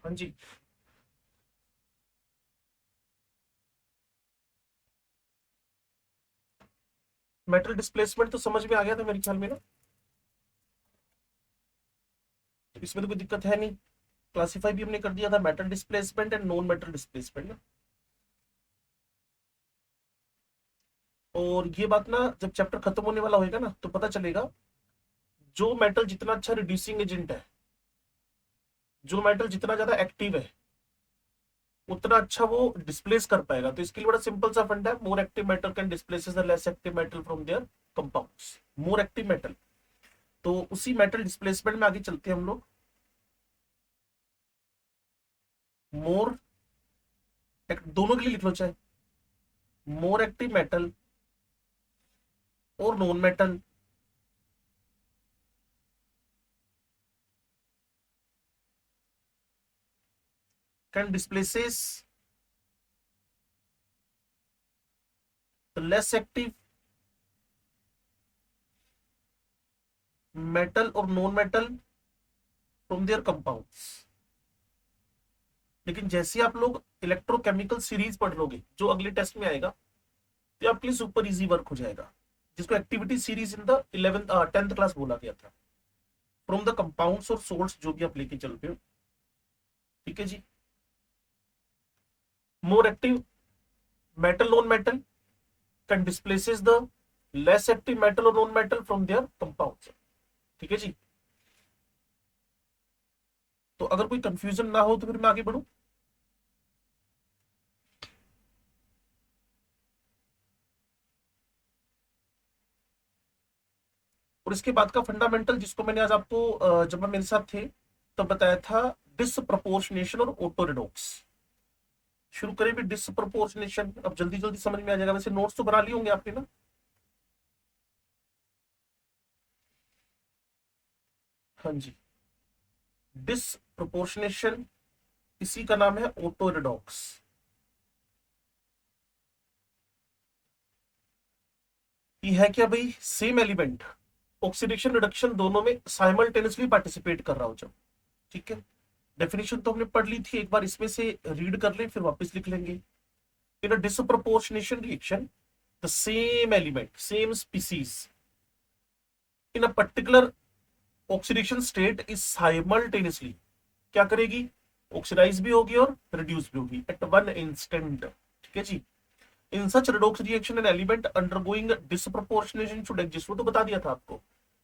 हाँ जी। Metal displacement तो समझ में आ गया था मेरे ख्याल में ना, तो इसमें तो कोई दिक्कत है नहीं। क्लासिफाई भी हमने कर दिया था, metal displacement and non metal displacement ना। और ये बात ना जब चैप्टर खत्म होने वाला होएगा ना तो पता चलेगा, जो मेटल जितना अच्छा रिड्यूसिंग एजेंट है, जो मेटल जितना ज्यादा एक्टिव है, उतना अच्छा वो डिस्प्लेस कर पाएगा। तो इसके लिए बड़ा सिंपल सा फंडा है, मोर active metal can displace the less active metal from their compounds. More active metal, तो उसी मेटल डिस्प्लेसमेंट में आगे चलते हैं हम लोग। मोर, दोनों के लिए लिख लो चाहे, मोर एक्टिव मेटल और non metal can displaces the less active metal और non metal from their compounds. लेकिन जैसे आप लोग इलेक्ट्रोकेमिकल सीरीज पढ़ लोगे जो अगले टेस्ट में आएगा, तो आपके लिए सुपर इजी वर्क हो जाएगा, जिसको activity series in the 11th 10th class बोला गया था। फ्रॉम द कंपाउंड्स और सोर्स जो भी आप लेके चलते हो, ठीक है जी। More active metal non metal can displaces the less active metal और non metal from their compounds, ठीक है जी। तो अगर कोई कंफ्यूजन ना हो तो फिर मैं आगे बढ़ूं। और इसके बाद का फंडामेंटल जिसको मैंने आज आपको जब मैं मेरे साथ थे तब बताया था, डिसप्रपोर्शनेशन और ऑटोरिडॉक्स। शुरू करें भी डिसप्रपोर्शनेशन, अब जल्दी जल्दी समझ में आ जाएगा। वैसे नोट्स तो बना लिए होंगे आपने ना। हाँ जी। डिसप्रोपोर्शनेशन, इसी का नाम है ऑटोरिडॉक्स। ये है क्या भाई, सेम एलिमेंट ऑक्सीडेशन रिडक्शन दोनों में साइमल्टेनियसली पार्टिसिपेट कर रहा हो जब, ठीक है। डेफिनेशन तो हमने पढ़ ली थी, एक बार इसमें से रीड कर ले फिर वापस लिख लेंगे। In a disproportionation reaction, the same element same species in a particular oxidation state is simultaneously क्या करेगी, ऑक्सीडाइज भी होगी और रिड्यूस भी होगी एट वन इंस्टेंट, ठीक है जी। इन सच redox reaction an element undergoing disproportionation should exist, वो तो बता दिया था आपको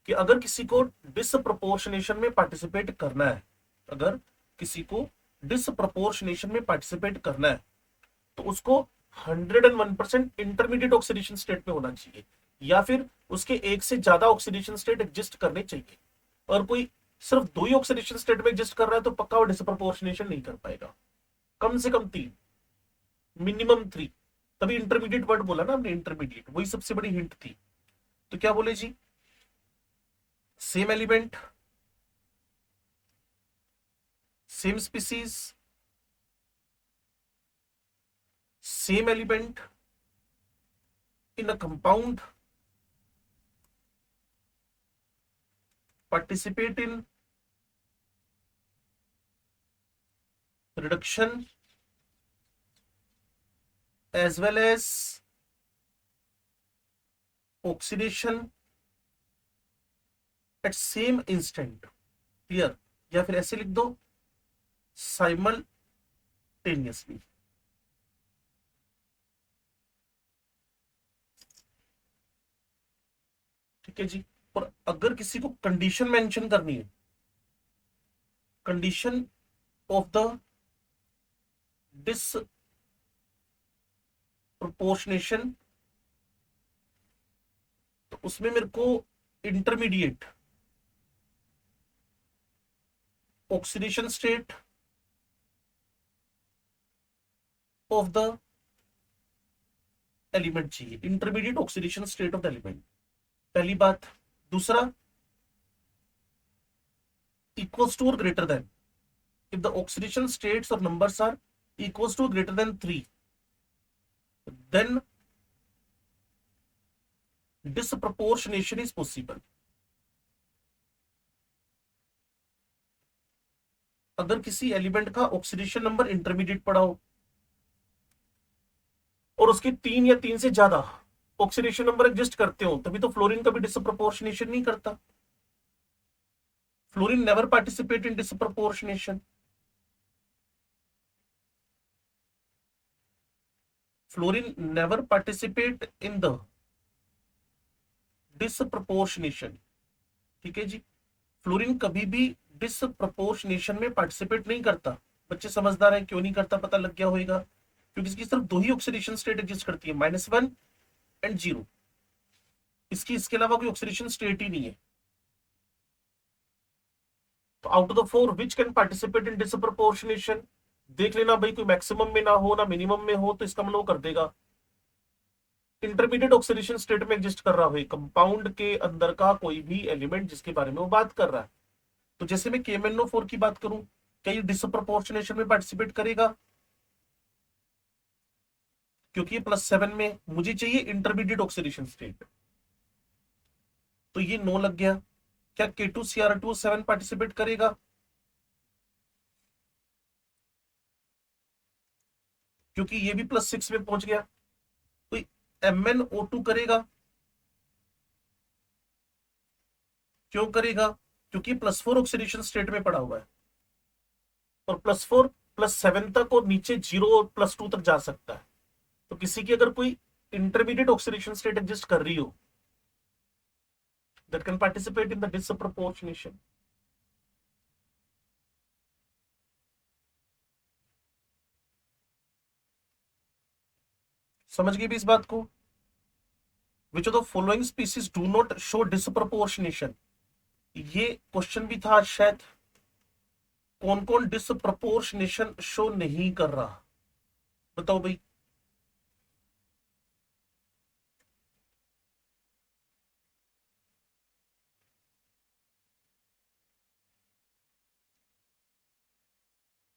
कि अगर किसी को डिसप्रोपोर्शनेशन में पार्टिसिपेट करना है, अगर किसी को डिसप्रोपोर्शनेशन में पार्टिसिपेट करना है तो उसको 101% इंटरमीडिएट ऑक्सीडेशन स्टेट में होना चाहिए, या फिर उसके एक से ज्यादा ऑक्सीडेशन स्टेट एग्जिस्ट करने चाहिए। और कोई सिर्फ दो ही ऑक्सीडेशन स्टेट में एग्जिस्ट कर रहा है तो पक्का वो डिसप्रोपोर्शनेशन नहीं कर पाएगा। कम से कम तीन, मिनिमम थ्री। तभी इंटरमीडिएट वर्ड बोला ना हमने, इंटरमीडिएट वही सबसे बड़ी हिंट थी। तो क्या बोले जी, same element same species, same element in a compound participate in reduction as well as oxidation at same instant, clear. या फिर ऐसे लिख दो, साइमल्टेनियसली, ठीक है जी। और अगर किसी को कंडीशन मेंशन करनी है, कंडीशन ऑफ द डिसप्रोपोर्शनेशन, तो उसमें मेरे को intermediate oxidation state of the element चाहिए, intermediate oxidation state of the element, पहली बात। दूसरा, इक्वल्स टू और greater than, if the oxidation states or numbers are equals to or greater than 3, then disproportionation is possible। अगर किसी element का oxidation number intermediate पड़ा हो और उसके 3 या 3 से ज्यादा ऑक्सीडेशन नंबर एग्जिस्ट करते हो, तभी तो फ्लोरीन कभी डिसप्रपोर्शनेशन नहीं करता। Fluorine never participate in disproportionation. Fluorine never participate in the disproportionation. ठीक है जी, फ्लोरीन कभी भी डिसप्रपोर्शनेशन में पार्टिसिपेट नहीं करता। बच्चे समझदार हैं, क्यों नहीं करता पता लग गया होगा, क्योंकि इसकी सिर्फ 2 ही ऑक्सीडेशन स्टेट एग्जिस्ट करती है, -1 एंड 0। इसके अलावा कोई ऑक्सीडेशन स्टेट ही नहीं है। तो out of the 4 which can participate in disproportionation, देख लेना भाई, कोई मैक्सिमम में ना हो ना मिनिमम में हो, तो इसका मतलब कर देगा इंटरमीडिएट ऑक्सीडेशन स्टेट में एग्जिस्ट कर रहा है कंपाउंड के अंदर का कोई भी एलिमेंट जिसके बारे में वो बात कर रहा है। तो जैसे मैं KMnO4 की बात करूं, क्या ये डिसप्रपोर्शनेशन में पार्टिसिपेट करेगा? क्योंकि ये +7 में, मुझे चाहिए इंटरमीडिएट ऑक्सीडेशन स्टेट, तो ये नो लग गया। क्या K2Cr2 7 पार्टिसिपेट करेगा? क्योंकि ये भी +6 में पहुंच गया। तो MnO2 करेगा? क्यों करेगा? क्योंकि +4 ऑक्सीडेशन स्टेट में पड़ा हुआ है, और +4 +7 तक और नीचे 0 और +2 तक जा सकता है। तो किसी की अगर कोई इंटरमीडिएट ऑक्सीडेशन स्टेट एग्जिस्ट कर रही हो, that can participate in the disproportionation। समझ गए भी इस बात को? Which of the following species do not show disproportionation, ये क्वेश्चन भी था शायद। कौन कौन डिसप्रपोर्शनेशन शो नहीं कर रहा, बताओ भाई।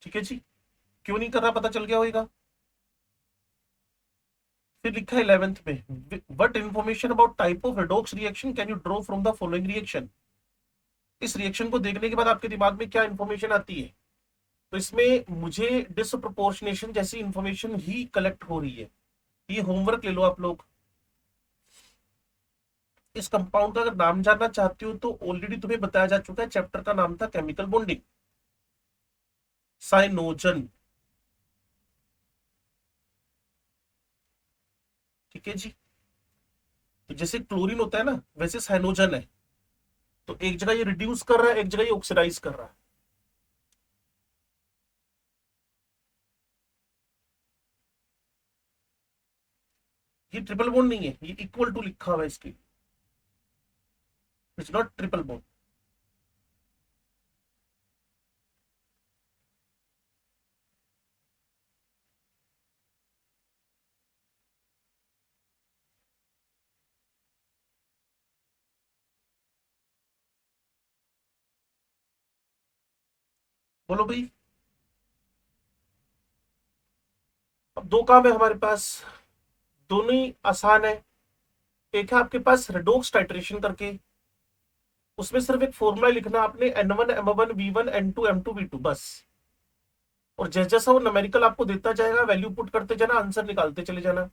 ठीक है जी, क्यों नहीं कर रहा पता चल गया होगा। फिर लिखा है 11th में, what information about type of redox reaction can you draw from the following reaction. इस रिएक्शन को देखने के बाद आपके दिमाग में क्या इंफॉर्मेशन आती है? तो इसमें मुझे डिसप्रोपोर्शनेशन जैसी इंफॉर्मेशन ही कलेक्ट हो रही है। ये होमवर्क ले लो आप लोग। इस कंपाउंड का अगर नाम जानना चाहते हो तो ऑलरेडी तुम्हें बताया जा चुका है, चैप्टर का नाम था केमिकल बॉन्डिंग, साइनोजन। ठीक है जी, तो जैसे क्लोरीन होता है ना, वैसे साइनोजन है। तो एक जगह ये रिड्यूस कर रहा है, एक जगह ये ऑक्सीडाइज कर रहा है। ये ट्रिपल बॉन्ड नहीं है, ये इक्वल टू लिखा हुआ है इसके, इट्स नॉट ट्रिपल बॉन्ड। बोलो भाई। अब 2 काम है हमारे पास, दोनों ही आसान है। एक है आपके पास रेडॉक्स टाइट्रेशन करके, उसमें सिर्फ एक फॉर्मूला लिखना आपने, N1 M1 V1 N2 M2 V2 बस। और जैसा जैसा वो न्यूमेरिकल आपको देता जाएगा, वैल्यू पुट करते जाना, आंसर निकालते चले जाना।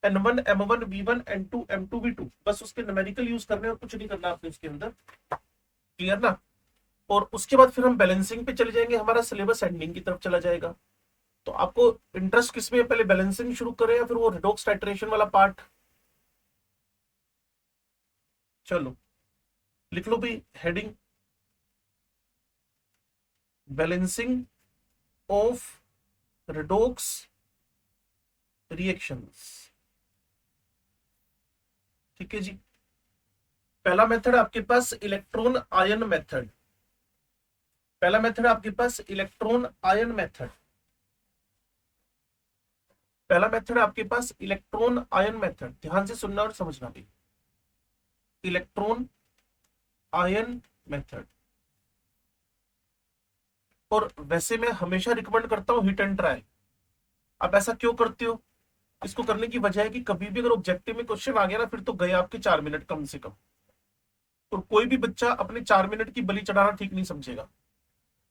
N1 M1 V1 N2 M2 V2 बस उसके न्यूमेरिकल यूज करने और कुछ नहीं करना आपने उसके अंदर। क्लियर ना? और उसके बाद फिर हम बैलेंसिंग पे चले जाएंगे, हमारा सिलेबस एंडिंग की तरफ चला जाएगा। तो आपको इंटरेस्ट किसमें है, पहले बैलेंसिंग शुरू करें या फिर वो रिडॉक्स टाइट्रेशन वाला पार्ट? चलो लिख लो भाई heading, balancing of redox reactions. ठीक है जी, पहला मेथड आपके पास इलेक्ट्रॉन आयन मेथड, पहला मेथड आपके पास इलेक्ट्रॉन आयन मेथड, पहला मेथड आपके पास इलेक्ट्रॉन आयन मेथड। ध्यान से सुनना और समझना भी, इलेक्ट्रॉन आयन मेथड। और वैसे मैं हमेशा रिकमेंड करता हूं हिट एंड ट्राई। आप ऐसा क्यों करते हो? इसको करने की वजह है कि कभी भी अगर ऑब्जेक्टिव में क्वेश्चन आ गया ना, फिर तो गए आपके 4 मिनट कम से कम। और कोई भी बच्चा अपने 4 मिनट की बलि चढ़ाना ठीक नहीं समझेगा।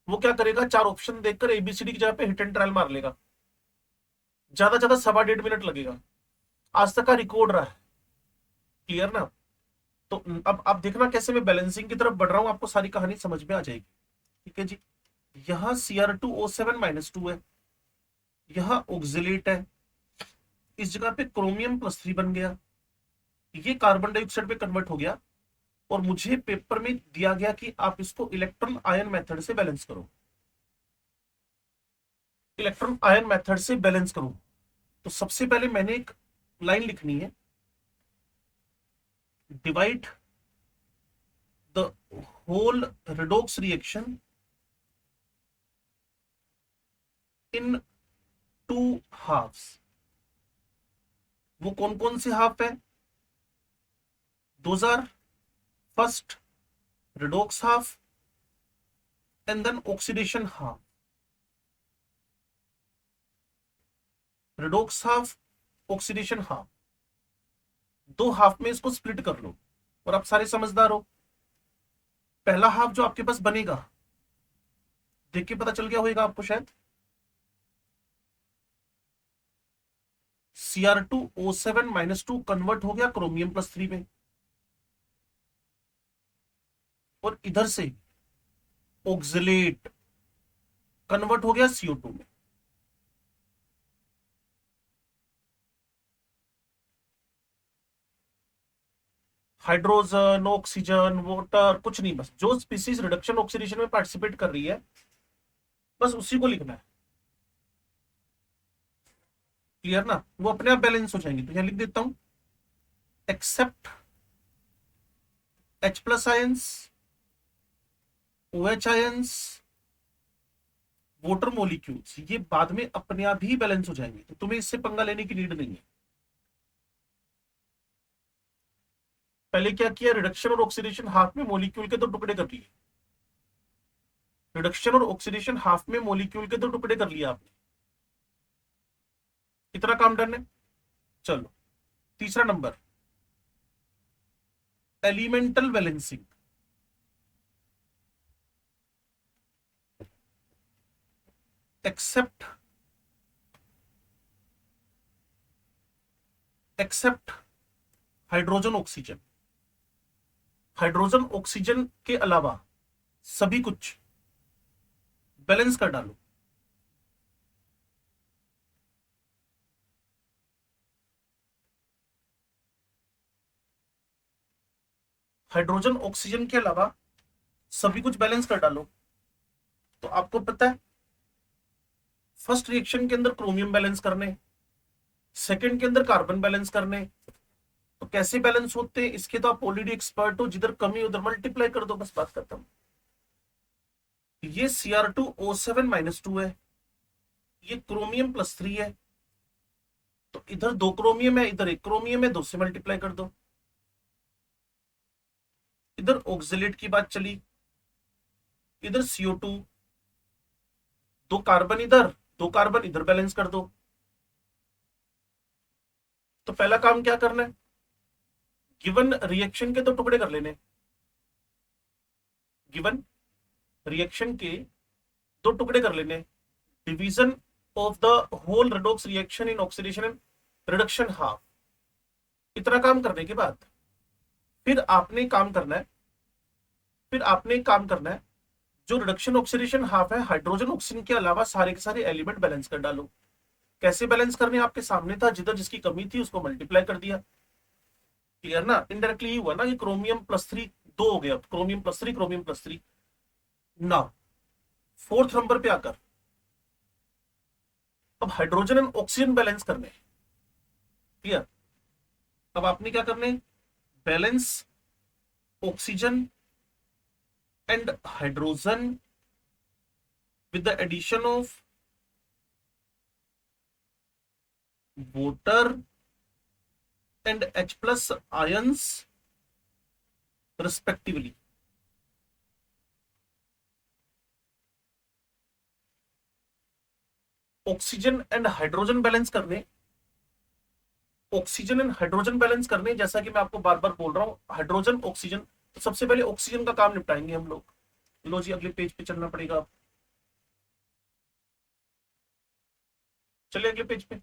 वो क्या करेगा, चार ऑप्शन देखकर एबीसीडी की जगह पे हिट एंड ट्रायल मार लेगा, ज्यादा ज्यादा 1.25 मिनट लगेगा। आज तक का रिकॉर्ड रहा है। क्लियर ना? तो अब आप देखना कैसे मैं बैलेंसिंग की तरफ बढ़ रहा हूं, आपको सारी कहानी समझ में आ जाएगी। ठीक है जी। यहां Cr2O7-2 है, यहां ऑक्सिलेट है, इस जगह पे क्रोमियम +3 बन गया, ये कार्बन डाइऑक्साइड पे कन्वर्ट हो गया, और मुझे पेपर में दिया गया कि आप इसको इलेक्ट्रॉन आयन मेथड से बैलेंस करो, इलेक्ट्रॉन आयन मेथड से बैलेंस करो। तो सबसे पहले मैंने एक लाइन लिखनी है, divide the whole redox reaction in 2 halfs. वो कौन कौन से हाफ है? 2000 first redox half and then oxidation half, redox half, oxidation half, दो हाफ में इसको स्प्लिट कर लो। और आप सारे समझदार हो, पहला हाफ जो आपके पास बनेगा, देख के पता चल गया होगा आपको शायद, Cr2O7-2 कन्वर्ट हो गया क्रोमियम +3 में, और इधर से ऑक्सिलेट कन्वर्ट हो गया CO2 में। हाइड्रोजन, ऑक्सीजन, वाटर कुछ नहीं, बस जो स्पीसीज रिडक्शन ऑक्सीडेशन में पार्टिसिपेट कर रही है बस उसी को लिखना है। क्लियर ना? वो अपने आप बैलेंस हो जाएंगे। तो यहां लिख देता हूं, except H+ ions, OH ions, water molecules, ये बाद में अपने आप ही बैलेंस हो जाएंगे, तो तुम्हें इससे पंगा लेने की नीड नहीं है। पहले क्या किया, रिडक्शन और ऑक्सीडेशन हाफ में मॉलिक्यूल के दो टुकड़े कर लिए, रिडक्शन और ऑक्सीडेशन हाफ में मॉलिक्यूल के दो टुकड़े कर लिया आपने, इतना काम डन है। चलो तीसरा number, elemental balancing. Except hydrogen oxygen, hydrogen oxygen के अलावा सभी कुछ बैलेंस कर डालो। हाइड्रोजन ऑक्सीजन के अलावा सभी कुछ बैलेंस कर डालो। तो आपको पता है फर्स्ट रिएक्शन के अंदर क्रोमियम बैलेंस करने, सेकंड के अंदर कार्बन बैलेंस करने, तो कैसे बैलेंस होते हैं इसके तो आप ऑलरेडी एक्सपर्ट हो, जिधर कमी उधर मल्टीप्लाई कर दो, बस बात खत्म। ये Cr2O7-2 है, ये क्रोमियम +3 है, तो इधर 2 क्रोमियम है, इधर 1 क्रोमियम है, 2 से मल्टीप्लाई कर दो। इधर ऑक्सिलेट की बात चली, इधर CO2, 2 कार्बन इधर 2 कार्बन इधर बैलेंस कर दो। तो पहला काम क्या करना है, गिवन रिएक्शन के 2 टुकड़े कर लेने, गिवन रिएक्शन के 2 टुकड़े कर लेने, division of the whole redox reaction in oxidation and reduction half. इतना काम करने के बाद फिर आपने काम करना है, जो रिडक्शन ऑक्सीडेशन हाफ है, हाइड्रोजन ऑक्सीजन के अलावा सारे के सारे एलिमेंट बैलेंस कर डालो। कैसे बैलेंस करने आपके सामने था, जिधर जिसकी कमी थी उसको मल्टीप्लाई कर दिया। क्लियर ना? इनडायरेक्टली हुआ ना कि क्रोमियम +3 2 हो गया, क्रोमियम +3 क्रोमियम +3। ना फोर्थ नंबर पे आकर अब हाइड्रोजन एंड ऑक्सीजन बैलेंस करने। क्लियर? अब आपने क्या करने, balance oxygen and hydrogen with the addition of water and H+ ions respectively। Oxygen and hydrogen balance करने, ऑक्सीजन एंड हाइड्रोजन बैलेंस करने, जैसा कि मैं आपको बार बार बोल रहा हूं, हाइड्रोजन ऑक्सीजन, तो सबसे पहले ऑक्सीजन का काम निपटाएंगे हम लोग। लो जी, अगले पेज पे चलना पड़ेगा। चलिए अगले पेज पे।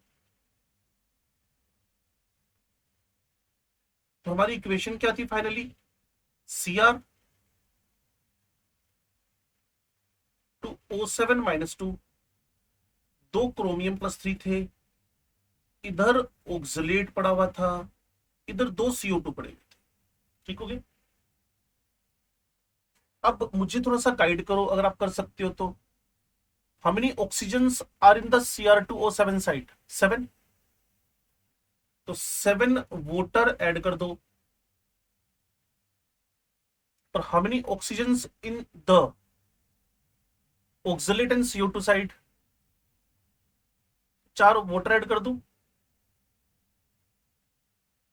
तो हमारी इक्वेशन क्या थी finally, Cr to O7 - 2, 2 chromium +3 थे, इधर ऑक्सलेट पड़ा हुआ था, इधर 2 CO2 पड़े हुए थे। ठीक हो गया। अब मुझे थोड़ा सा गाइड करो अगर आप कर सकते हो तो। How many oxygens are in the Cr2O7 side? 7। तो 7 वोटर ऐड कर दो। और how many oxygens in the oxalate and CO2 side? 4 water add कर दूं।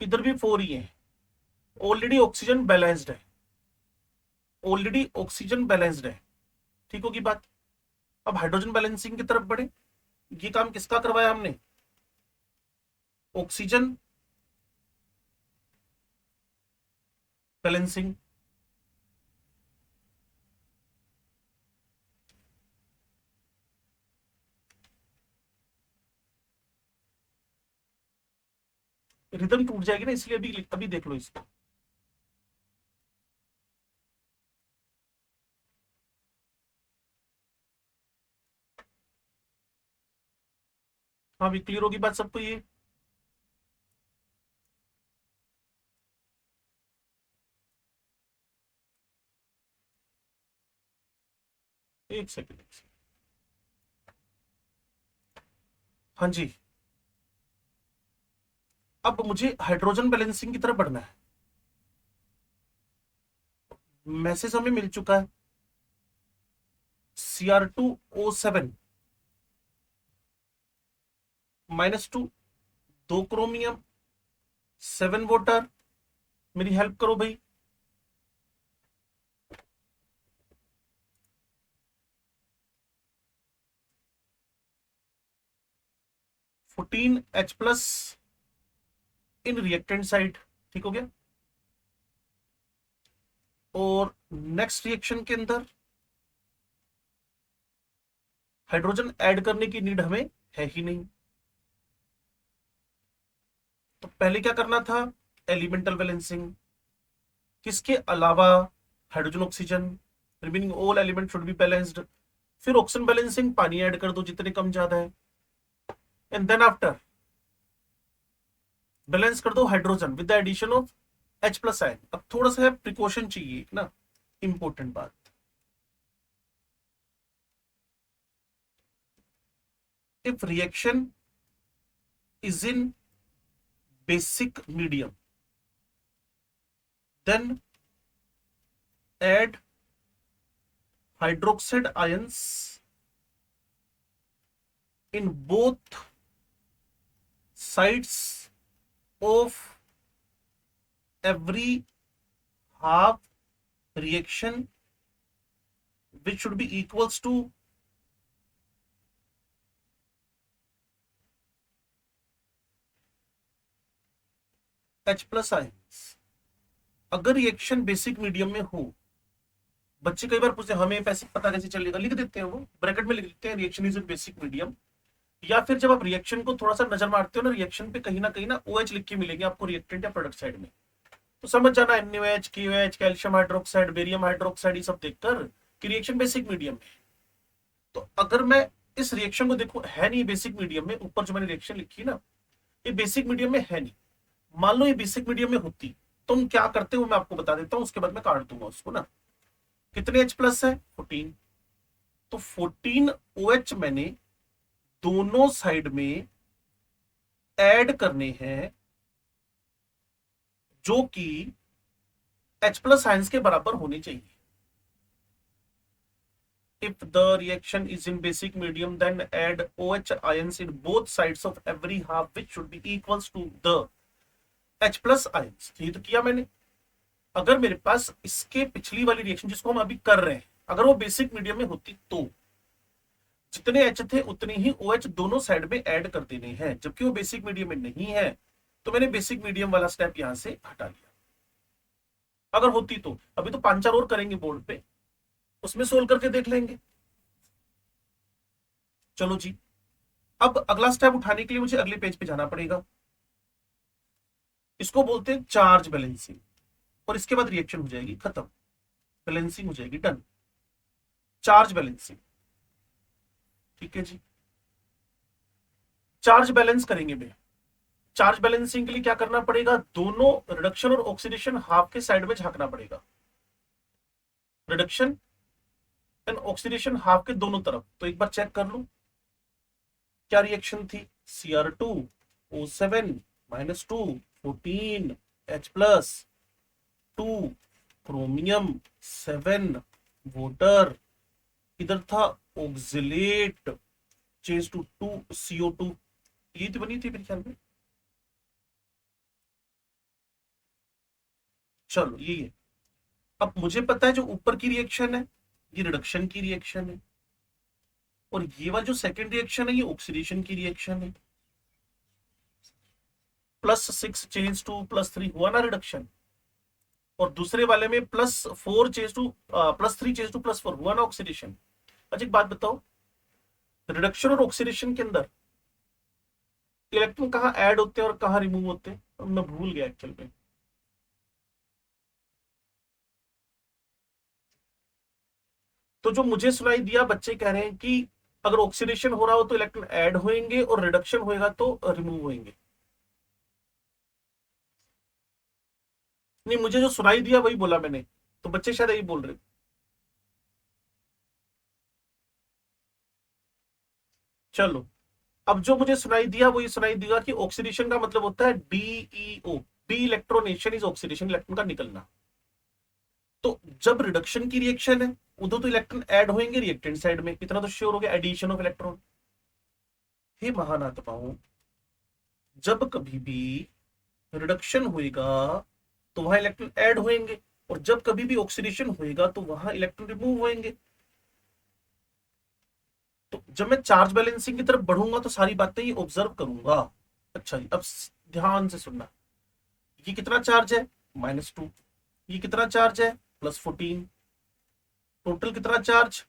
इधर भी 4 ही है। ऑलरेडी ऑक्सीजन बैलेंस्ड है, ऑलरेडी ऑक्सीजन बैलेंस्ड है। ठीक होगी बात। अब हाइड्रोजन बैलेंसिंग की तरफ बढ़े। ये काम किसका करवाया हमने? Oxygen balancing. रिदम टूट जाएगी ना, इसलिए अभी अभी देख लो इसको। हाँ अभी क्लियर होगी बात सबको ये। एक सेकेंड। हाँ जी। अब मुझे हाइड्रोजन बैलेंसिंग की तरफ बढ़ना है। मैसेज हमें मिल चुका है, Cr2O7 -2, 2 क्रोमियम, 7 वोटर। मेरी हेल्प करो भाई। (14H+ इन रिएक्टेंट साइड। ठीक हो गया। और नेक्स्ट रिएक्शन के अंदर हाइड्रोजन ऐड करने की नीड हमें है ही नहीं। तो पहले क्या करना था? Elemental balancing. किसके अलावा? Hydrogen oxygen, remaining all element should be balanced. फिर ऑक्सीजन बैलेंसिंग, पानी ऐड कर दो जितने कम ज्यादा है। एंड देन आफ्टर बैलेंस कर दो hydrogen with the addition of H+ ion. अब थोड़ा सा प्रिकॉशन चाहिए ना, इंपॉर्टेंट बात। If reaction is in basic medium then add hydroxide ions in both sides of every half reaction, which should be equals to H+ ions। अगर reaction basic medium में हो, बच्चे कई बार पूछते हैं हमें पैसे पता कैसे चलेगा, लिख देते हैं, वो ब्रैकेट में लिख देते हैं reaction is in basic medium. या फिर जब आप रिएक्शन को थोड़ा सा नजर मारते हो ना, रिएक्शन पे कहीं ना OH लिख के मिलेंगे आपको रिएक्टेंट या प्रोडक्ट साइड में। तो समझ जाना NaOH, KOH, calcium hydroxide, barium hydroxide, ये सब देखकर कि रिएक्शन बेसिक मीडियम है। तो अगर मैं इस रिएक्शन को देखूं, है नहीं बेसिक मीडियम में, ऊपर जो मैंने रिएक्शन लिखी ना, ये बेसिक मीडियम में है नहीं। मान लो ये बेसिक मीडियम में होती, तुम क्या करते हो मैं आपको बता देता हूं, उसके बाद मैं काट दूंगा उसको ना। कितने H+ है? 14। तो 14 OH मैंने दोनों साइड में ऐड करने हैं, जो कि H+ आयंस के बराबर होने चाहिए। If the reaction is in basic medium, then add OH ions in both sides of every half, which should be equals to the H+ ions। ये तो किया मैंने। अगर मेरे पास इसके पिछली वाली रिएक्शन जिसको हम अभी कर रहे हैं, अगर वो बेसिक मीडियम में होती, तो जितने H थे उतने ही OH दोनों साइड में ऐड कर देने हैं। जबकि वो बेसिक मीडियम में नहीं है, तो मैंने बेसिक मीडियम वाला स्टेप यहां से हटा लिया। अगर होती तो अभी तो 5-4 और करेंगे बोर्ड पे, उसमें सोल्व करके देख लेंगे। चलो जी, अब अगला स्टेप उठाने के लिए मुझे अगले पेज पे जाना पड़ेगा। इसको बोलते हैं चार्ज बैलेंसिंग, और इसके बाद रिएक्शन हो जाएगी खत्म, बैलेंसिंग हो जाएगी, डन। चार्ज बैलेंसिंग, ठीक है जी। चार्ज बैलेंस करेंगे भैया। चार्ज बैलेंसिंग के लिए क्या करना पड़ेगा, दोनों रिडक्शन और ऑक्सीडेशन हाफ के साइड में झांकना पड़ेगा। रिडक्शन एंड ऑक्सीडेशन हाफ के दोनों तरफ। तो एक बार चेक कर लो क्या रिएक्शन थी। Cr2O7 -2 14 H+ 2 क्रोमियम 7 वोटर, इधर था ऑक्सिलेट चेंज टू 2 CO2। ये तो बनी थी मेरे ख्याल में। चलो ये है। अब मुझे पता है जो ऊपर की रिएक्शन है ये रिडक्शन की रिएक्शन है, और ये वाला जो सेकंड रिएक्शन है ये ऑक्सीडेशन की रिएक्शन है। +6 चेंज टू +3 हुआ ना रिडक्शन, और दूसरे वाले में +3 चेंज टू +4 हुआ ना ऑक्सीडेशन। अच्छा एक बात बताओ, रिडक्शन और ऑक्सीडेशन के अंदर इलेक्ट्रॉन कहाँ ऐड होते हैं और कहाँ रिमूव होते हैं, मैं भूल गया एक्चुअल में। तो जो मुझे सुनाई दिया, बच्चे कह रहे हैं कि अगर ऑक्सीडेशन हो रहा हो तो इलेक्ट्रॉन ऐड होंगे और रिडक्शन होएगा तो रिमूव होंगे। नहीं, मुझे जो सुनाई दिया वही बोला मैंने, तो बच्चे शायद यही बोल रहे। चलो, अब जो मुझे सुनाई दिया वो ये सुनाई दिया कि ऑक्सीडेशन का मतलब होता है DEO, de electronation is oxidation, electron का निकलना। तो जब रिडक्शन की रिएक्शन है उधर तो इलेक्ट्रॉन ऐड होंगे रिएक्टेंट साइड में, इतना तो श्योर हो गया, एडिशन ऑफ इलेक्ट्रॉन। हे महानात्माओं, जब कभी भी रिडक्शन होएगा तो वहां इलेक्ट्रॉन ऐड होंगे, और जब कभी भी ऑक्सीडेशन होएगा तो वहां इलेक्ट्रॉन रिमूव होंगे। तो जब मैं चार्ज बैलेंसिंग की तरफ बढ़ूंगा तो सारी बातें ये ऑब्जर्व करूंगा। अच्छा जी, अब ध्यान से सुनना। ये कितना चार्ज है, -2। ये कितना चार्ज है, +14। टोटल कितना चार्ज,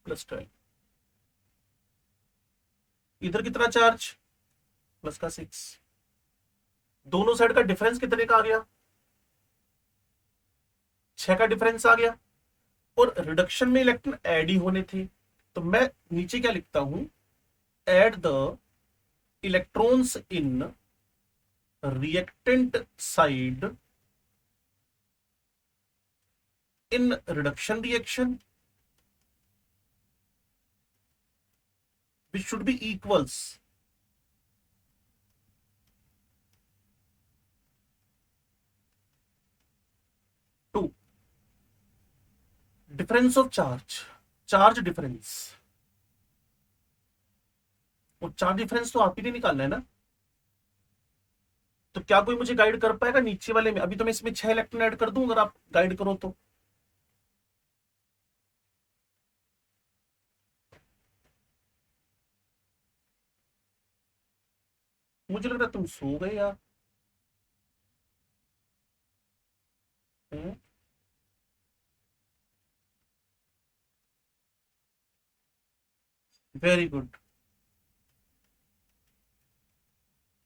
+12। इधर कितना चार्ज, +6। दोनों साइड का डिफरेंस कितने का आ गया, 6 का डिफरेंस आ गया। और रिडक्शन में इलेक्ट्रॉन ऐड ही होने थे, तो मैं नीचे क्या लिखता हूं, add the electrons in reactant side in reduction reaction which should be equals to difference of charge difference। और चार्ज डिफरेंस तो आप ही ने निकालना है ना। तो क्या कोई मुझे गाइड कर पाएगा नीचे वाले में, अभी तो मैं इसमें 6 इलेक्ट्रॉन ऐड कर दूं अगर आप गाइड करो तो। मुझे लग रहा है तुम सो गए यार। Very good.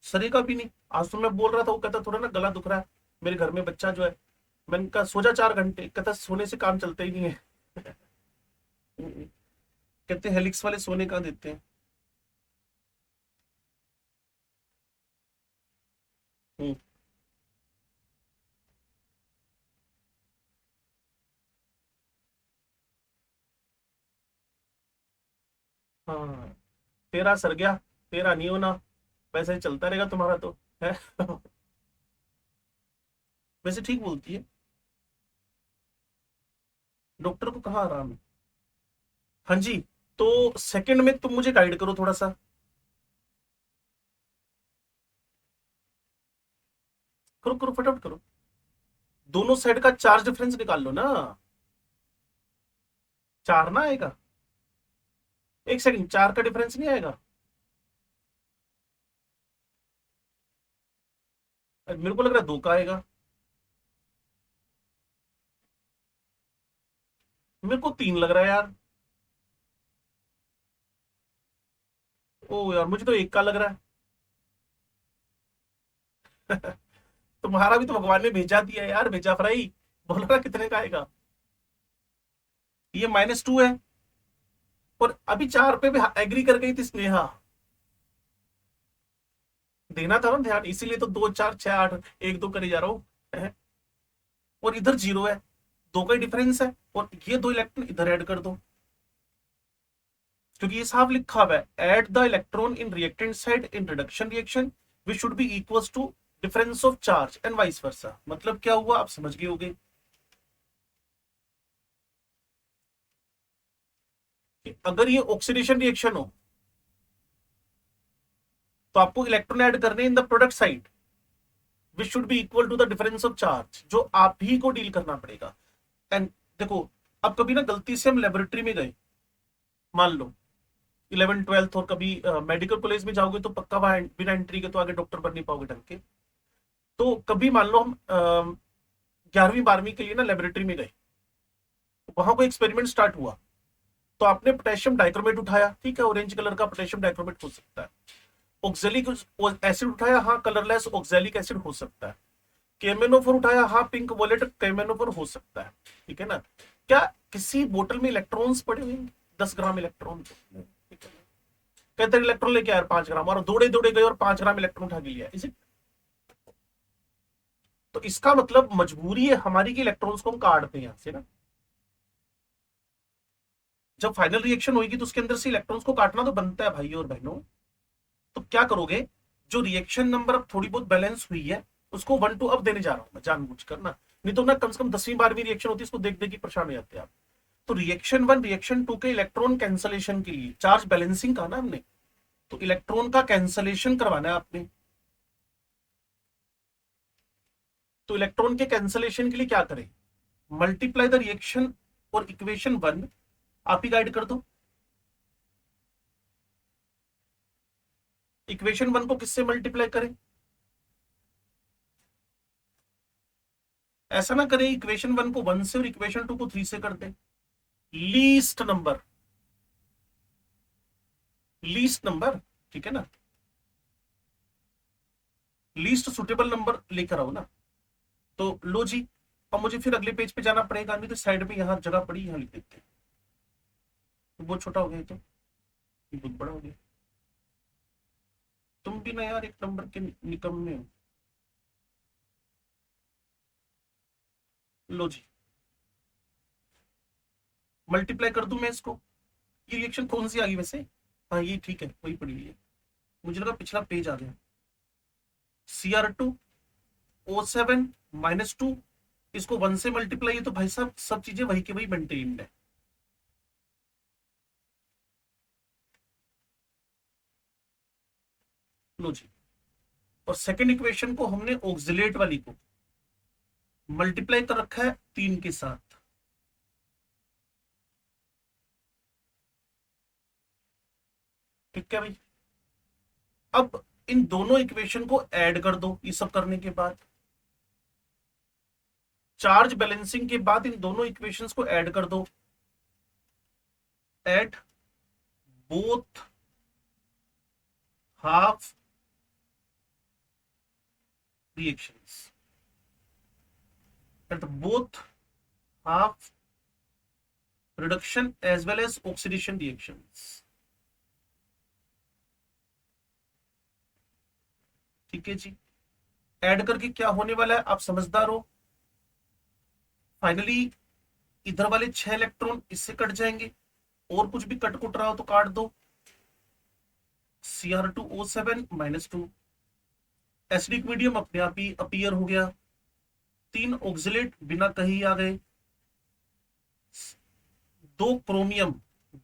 सरी का भी नहीं। आज तो मैं बोल रहा था, वो कहता थोड़ा ना गला दुख रहा है, मेरे घर में बच्चा जो है। मैंने कहा सो जा 4 घंटे, कहता सोने से काम चलता ही नहीं है। कहते हेलिक्स वाले सोने कहाँ देते हैं। हम्म, हाँ, तेरा सर गया, तेरा नहीं होना, वैसे ही चलता रहेगा तुम्हारा तो है। वैसे ठीक बोलती है, डॉक्टर को कहाँ आराम है। हाँ जी। तो सेकंड में तुम मुझे गाइड करो थोड़ा सा, करो करो फटाफट करो। दोनों साइड का चार्ज डिफरेंस निकाल लो ना। 4 ना आएगा, एक सेकंड, 4 का डिफरेंस नहीं आएगा। मेरे को लग रहा है 2 का आएगा। मेरे को 3 लग रहा है यार। ओ यार, मुझे तो एक का लग रहा है। तुम्हारा भी तो भगवान ने भेजा दिया यार, भेजा फ्राई। बोलो ना कितने का आएगा। ये -2 है। और अभी 4 पे भी एग्री कर गई थी स्नेहा। देना था ना ध्यान, इसीलिए तो 2 4 6 8 1 2 करे जा रहा हूँ। और इधर 0 है, 2 का ही डिफरेंस है। और ये 2 इलेक्ट्रॉन इधर ऐड कर दो, क्योंकि ये साफ लिखा हुआ है, add the electron in reactant side in reduction reaction which should be equal to difference of charge and vice versa. मतलब क्या हुआ, आप समझ गए होगे कि अगर ये ऑक्सीडेशन रिएक्शन हो तो आपको इलेक्ट्रॉन ऐड करने in the product side which should be equal to the difference of charge, जो आप ही को डील करना पड़ेगा। एंड देखो, अब कभी ना गलती से हम लेबोरेटरी में गए, मान लो 11th 12th, और कभी मेडिकल कॉलेज में जाओगे तो पक्का वहां बिना एंट्री के तो आगे डॉक्टर बन नहीं पाओगे ढंग के। तो कभी मान लो हम 11वीं 12वीं के लिए ना लेबोरेटरी में गए, वहां कोई एक्सपेरिमेंट स्टार्ट हुआ, तो आपने पोटेशियम डाइक्रोमेट उठाया, ठीक है, ऑरेंज कलर का पोटेशियम डाइक्रोमेट हो सकता है। ऑक्जेलिक एसिड उठाया, हाँ कलरलेस ऑक्जेलिक एसिड हो सकता है। केमेनोफोर उठाया, हाँ पिंक वॉलेट केमेनोफोर हो सकता है। ठीक है ना। क्या किसी बोतल में इलेक्ट्रॉन्स पड़े हुए, 10 ग्राम इलेक्ट्रॉन, कहते इलेक्ट्रॉन लेके आए 5 ग्राम, और दौड़े दौड़े गए और 5 ग्राम इलेक्ट्रॉन उठा के लिया, इसे। तो इसका मतलब मजबूरी है हमारी कि इलेक्ट्रॉन्स को हम काटते हैं यहां से ना। जब फाइनल रिएक्शन होगी तो उसके अंदर से इलेक्ट्रॉन्स को काटना तो बनता है भाई और बहनों। तो क्या करोगे, जो रिएक्शन नंबर अब थोड़ी बहुत बैलेंस हुई है, उसको 1 2 अब देने जा रहा हूं मैं जानबूझकर ना। नहीं तो ना कम से कम 10वीं 12वीं रिएक्शन होती है, इसको देख देख के परेशान हो जाते हैं आप। तो रिएक्शन 1 रिएक्शन 2 के इलेक्ट्रॉन कैंसलेशन के लिए, चार्ज बैलेंसिंग का ना हमने, तो इलेक्ट्रॉन का कैंसलेशन करवाना है आपने। तो इलेक्ट्रॉन के कैंसलेशन के लिए क्या करें, मल्टीप्लाई द रिएक्शन और इक्वेशन 1 आप ही गाइड कर दो। इक्वेशन 1 को किससे मल्टीप्लाई करें, ऐसा ना करें इक्वेशन 1 को 1 से और इक्वेशन 2 को 3 से कर दे। लीस्ट नंबर, लीस्ट नंबर, ठीक है ना, लीस्ट सुटेबल नंबर लेकर आओ ना। तो लो जी, अब मुझे फिर अगले पेज पे जाना पड़ेगा, नहीं तो साइड में यहाँ जगह पड़ी, यहाँ लिख देते हैं। तो बहुत छोटा हो गया, तो ये बहुत बड़ा हो गया। तुम भी ना यार एक नंबर के निकम्मे हो। लो जी, मल्टीप्लाई कर दूं मैं इसको। ये रिएक्शन कौन सी आ गई वैसे, हाँ ये ठीक है, वही पड़ी हुई है। मुझे लगा पिछला पेज आ गया। Cr2O7 -2, इसको 1 से मल्टीप्लाई है तो भाई साहब सब चीजें वही के वही मेंटेन्ड है। लो जी, और सेकेंड इक्वेशन को हमने ऑक्सिलेट वाली को मल्टीप्लाई कर रखा है 3 के साथ। ठीक है भाई। अब इन दोनों इक्वेशन को ऐड कर दो, ये सब करने के बाद, चार्ज बैलेंसिंग के बाद इन दोनों इक्वेशंस को ऐड कर दो। At both half reactions, at both half reduction as well as oxidation reactions. ठीक है जी। ऐड करके क्या होने वाला है आप समझदार हो। फाइनली इधर वाले 6 इलेक्ट्रॉन इससे कट जाएंगे, और कुछ भी कट कुट रहा हो तो काट दो। Cr2O7 -2, एसिडिक मीडियम अपने आप ही अपीयर हो गया। 3 ऑक्सिलेट बिना कहीं आ गए, 2 क्रोमियम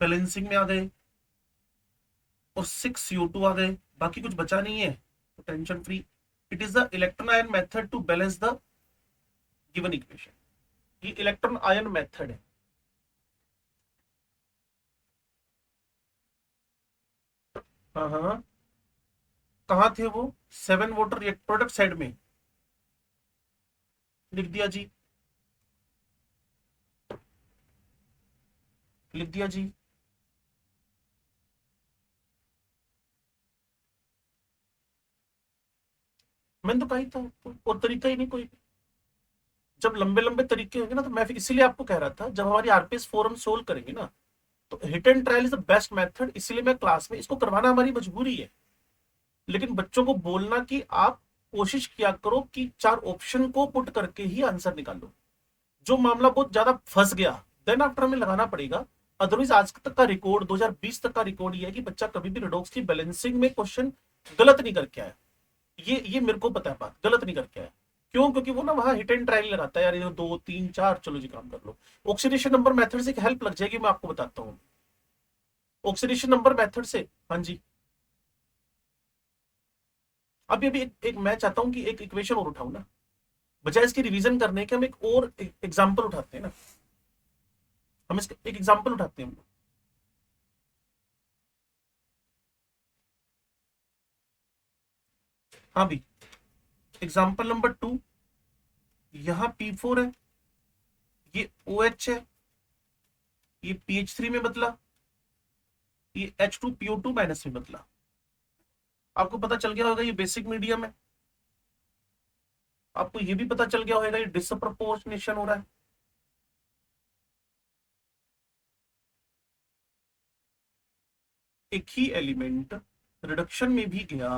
बैलेंसिंग में आ गए, और 6 CO2 आ गए। बाकी कुछ बचा नहीं है तो tension free. It is the electron ion method to balance the given equation. ये इलेक्ट्रॉन आयन मेथड है। हाँ हाँ, कहाँ थे वो, 7 वाटर प्रोडक्ट साइड में लिख दिया जी, लिख दिया जी। मैंने तो कहा ही था आपको, और तरीका ही नहीं कोई भी। जब लंबे लंबे तरीके होंगे ना, तो मैं इसीलिए आपको कह रहा था, जब हमारी आरपीएस फोरम सोल्व करेंगे ना, तो hit and trial is the best method. इसीलिए मैं क्लास में इसको करवाना हमारी मजबूरी है, लेकिन बच्चों को बोलना कि आप कोशिश किया करो कि चार ऑप्शन को पुट करके ही आंसर निकालो। जो मामला बहुत ज्यादा फंस गया, देन आफ्टर हमें लगाना पड़ेगा। अदरवाइज आज तक का रिकॉर्ड, 2020 तक का रिकॉर्ड ये है कि बच्चा कभी भी रिडोक्स की बैलेंसिंग में क्वेश्चन गलत नहीं करके आया। ये मेरे को पता है, बात गलत नहीं करके आया। क्यों? क्योंकि वो ना वहां हिट एंड ट्रायल लगाता है, यार ये दो तीन चार, चलो जी काम कर लो। ऑक्सीडेशन नंबर मेथड से एक हेल्प लग जाएगी, मैं आपको बताता हूँ। ऑक्सीडेशन नंबर मेथड से, हाँ जी, अभी अभी एक मैं चाहता हूं कि एक इक्वेशन और उठाऊं ना, बजाय इसकी रिवीजन करने के हम एक और एग्जाम्पल उठाते हैं ना। हम इसका एक एग्जाम्पल उठाते हैं हम। हाँ भी, एग्जाम्पल नंबर 2, यहाँ P4 है, ये OH है, ये PH3 में बदला, ये H2PO2 माइनस में बदला। आपको पता चल गया होगा ये बेसिक मीडियम है। आपको ये भी पता चल गया होगा ये डिसप्रपोर्शनेशन हो रहा है। एक ही एलिमेंट रिडक्शन में भी गया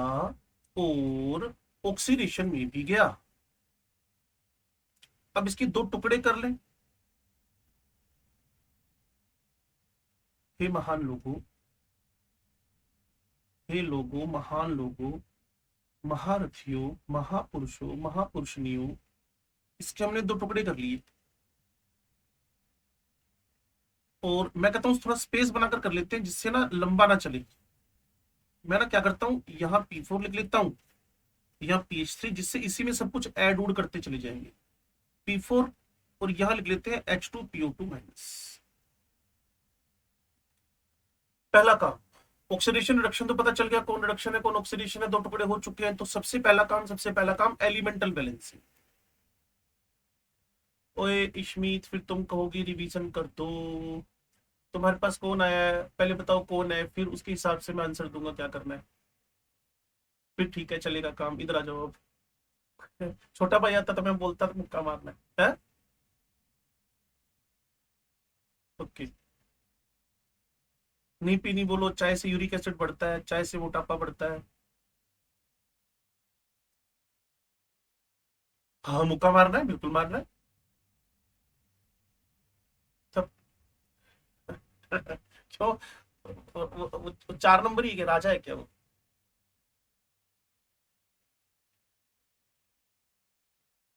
और ऑक्सीडेशन में भी गया। अब इसकी दो टुकड़े कर लें। हे महान लोगों, हे लोगों, महान लोगों, महारथियों, महापुरुषों, महापुरुषनियों, इसके हमने दो टुकड़े कर लिए। और मैं कहता हूं थोड़ा स्पेस बनाकर कर लेते हैं, जिससे ना लंबा ना चले। मैं ना क्या करता हूं, यहाँ P4 लिख लेता हूं, यहाँ PH3, जिससे इसी में सब कुछ ऐड उड करते चले जाएंगे। P4, और यहां लिख लेते हैं H2PO2 माइनस। पहला काम, ऑक्सीडेशन रिडक्शन तो पता चल गया, कौन रिडक्शन है कौन ऑक्सीडेशन है, दो टुकड़े हो चुके हैं। तो सबसे पहला काम एलिमेंटल बैलेंसिंग। ओए इश्मीत, फिर तुम कहोगी रिवीजन कर दो। तुम्हारे पास कौन आया है पहले बताओ, कौन है, फिर उसके हिसाब से मैं आंसर दूंगा क्या करना है। फिर ठीक है, चलेगा काम। इधर आ जाओ अब। छोटा भाई आता तो मैं बोलता तो मुक्का मारना है। ओके, नहीं पीनी बोलो, चाय से यूरिक एसिड बढ़ता है, चाय से मोटापा बढ़ता है। हाँ, मुक्का मारना है, बिल्कुल मारना है। सब। क्यों? वो 4 नंबर ही है, राजा है क्या वो?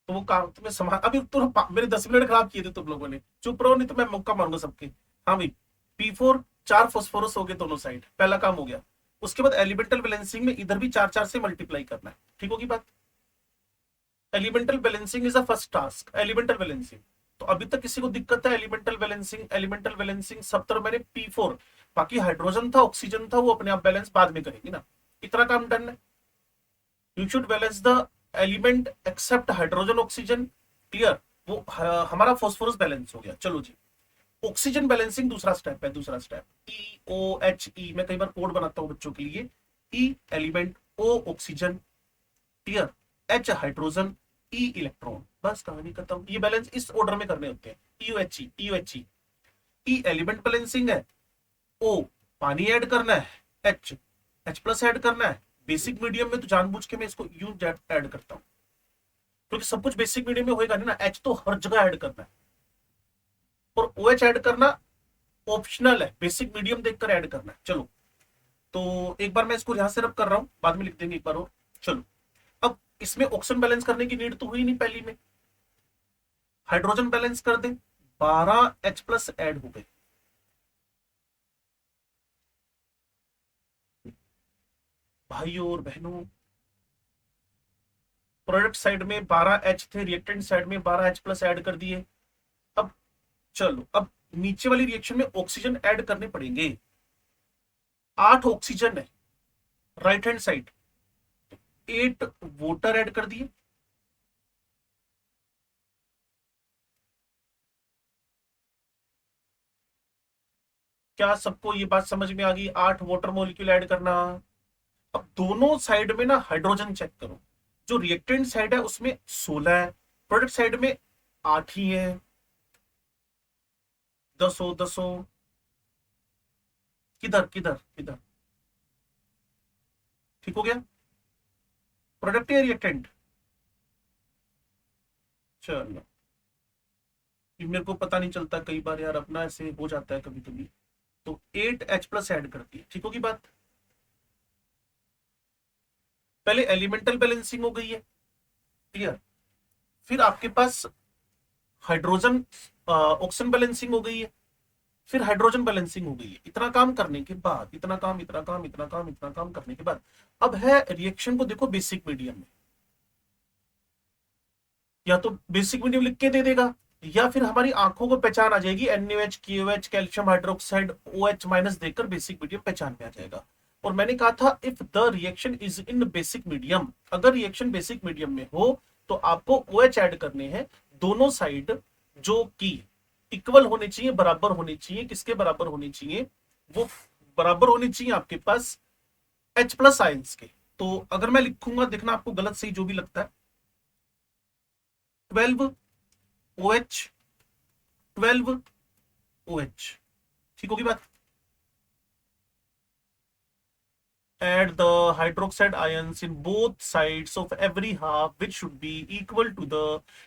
तो वो काम तुम्हें समा, अभी तुम मेरे 10 मिनट खराब किए थे तुम लोगों ने। चुप रहो, नहीं तो मैं मुक्का मारूंगा सबके। हाँ भाई, P4, चार फॉस्फोरस हो गए दोनों साइड, पहला काम हो गया। उसके बाद एलिमेंटल बैलेंसिंग में इधर भी चार चार से मल्टीप्लाई करना है। ठीक होगी बात? Elemental balancing is a first task, elemental balancing. तो अभी तक किसी को दिक्कत है एलिमेंटल बैलेंसिंग? एलिमेंटल बैलेंसिंग सब तरफ मैंने P4, बाकी हाइड्रोजन था ऑक्सीजन था वो अपने आप बैलेंस बाद में करेंगे ना। इतना काम डन है। You should balance the element except hydrogen oxygen. Clear? वो हमारा फॉस्फोरस बैलेंस हो गया। चलो जी, ऑक्सीजन बैलेंसिंग दूसरा स्टेप है। दूसरा स्टेप EOHE, मैं कई बार कोड बनाता हूं बच्चों के लिए। E element, O oxygen, clear, H hydrogen, E electron, बस कहानी खत्म। ये बैलेंस इस ऑर्डर में करने होते हैं, EOHE EOHE। E element balancing है, O पानी ऐड करना है, H प्लस ऐड करना है। बेसिक मीडियम में तो जानबूझ के मैं इसको यू ऐड करता हूं, क्योंकि सब कुछ बेसिक मीडियम में होएगा नहीं ना। H तो हर जगह ऐड करना है, और OH ऐड करना ऑप्शनल है, बेसिक मीडियम देखकर ऐड करना है। चलो, तो एक बार मैं इसको यहां से रब कर रहा हूं, बाद में लिख देंगे एक बार और। चलो, अब इसमें ऑक्सीजन बैलेंस करने की नीड तो हुई नहीं पहली में। हाइड्रोजन बैलेंस कर दे, 12H प्लस ऐड हो गए। भाइयों और बहनों, प्रोडक्ट साइड में 12H थे, रिएक्टेंट साइड में 12H प्लस ऐड कर दिए। अब चलो, अब नीचे वाली रिएक्शन में ऑक्सीजन ऐड करने पड़ेंगे। 8 ऑक्सीजन है right hand side, 8 water add कर दिए। क्या सबको ये बात समझ में आ गई? 8 वाटर मॉलिक्यूल ऐड करना। अब दोनों साइड में ना हाइड्रोजन चेक करो। जो रिएक्टेंट साइड है उसमें 16 है, प्रोडक्ट साइड में 8 ही है, 10 हो 10 हो। किधर किधर किधर? ठीक हो गया? प्रोडक्ट या रिएक्टेंट? चलो, ये मेरे को पता नहीं चलता कई बार यार, अपना ऐसे हो जाता है कभी कभी। तो 8H+ ऐड करती है, ठीक होगी बात? पहले एलिमेंटल बैलेंसिंग हो गई है, क्लियर। फिर आपके पास हाइड्रोजन ऑक्सीजन बैलेंसिंग हो गई है, फिर हाइड्रोजन बैलेंसिंग हो गई है। इतना काम करने के बाद, इतना काम इतना काम इतना काम इतना काम करने के बाद, अब है रिएक्शन को देखो बेसिक मीडियम में। या तो बेसिक मीडियम लिख के दे देगा, या फिर हमारी आंखों को पहचान आ जाएगी, NaOH KOH calcium hydroxide OH- देकर बेसिक मीडियम पहचान में आ जाएगा। और मैंने कहा था if the reaction is in basic medium, अगर रिएक्शन बेसिक मीडियम में हो तो आपको OH ऐड करने हैं दोनों साइड, जो कि इक्वल होने चाहिए, बराबर होने चाहिए। किसके बराबर होने चाहिए? वो बराबर होने चाहिए आपके पास H+ आयंस के। तो अगर मैं लिखूंगा, देखना आपको गलत सही जो भी लगता है, 12OH 12OH, ठीक होगी बात? Add the hydroxide ions in both sides of every half, which should be equal to the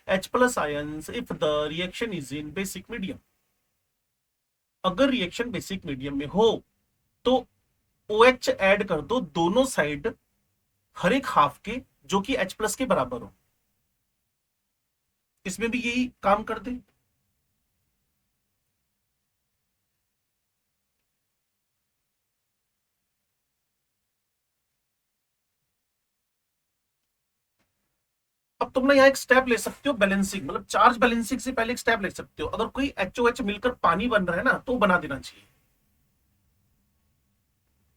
H+ ions if the reaction is in basic medium. अगर रिएक्शन बेसिक मीडियम में हो तो OH ऐड कर दो दोनों साइड, हर एक half के, जो कि H+ के बराबर हो। इसमें भी यही काम कर दे। अब तुम ना यहाँ एक स्टेप ले सकते हो, बैलेंसिंग, मतलब चार्ज बैलेंसिंग से पहले एक स्टेप ले सकते हो। अगर कोई HOH मिलकर पानी बन रहा है ना, तो बना देना चाहिए।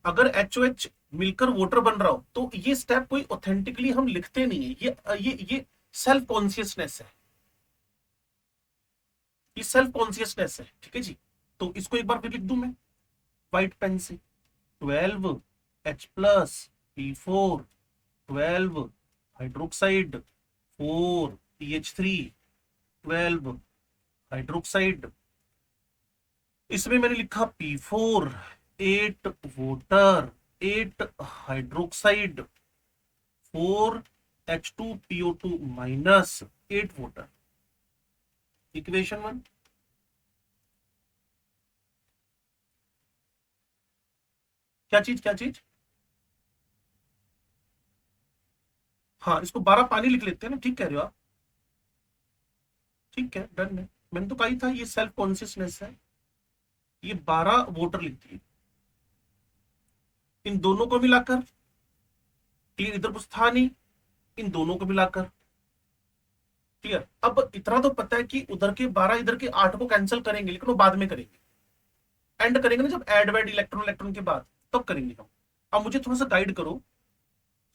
अगर HOH मिलकर वाटर बन रहा हो तो ये स्टेप कोई ऑथेंटिकली हम लिखते नहीं है, ये सेल्फ कॉन्शियसनेस है, ये सेल्फ कॉन्शियसनेस है, ठीक है जी। तो इसको एक बार फिर लिख दूं मैं व्हाइट पेन से, 12H+P4, 12 हाइड्रोक्साइड, 4PH3, 12 हाइड्रोक्साइड। इसमें मैंने लिखा P4, 8 water, 8 hydroxide, 4H2PO2 -8 water. Equation 1। क्या चीज क्या चीज? हाँ, इसको 12 पानी लिख लेते हैं ना, ठीक कह रहे हो आप। ठीक है, डन है। मैंने तो कही था ये सेल्फ कॉन्सियसनेस है। ये 12 वोटर लिख दिए, इन दोनों को मिलाकर, क्लियर, इधर कुछ था नहीं, इन दोनों को मिलाकर, क्लियर। अब इतना तो पता है कि उधर के 12 इधर के 8 को कैंसिल करेंगे, लेकिन वो बाद में करेंगे, एंड करेंगे ना, जब एड वेड इलेक्ट्रॉन इलेक्ट्रॉन के बाद, तब करेंगे हम। अब मुझे थोड़ा सा गाइड करो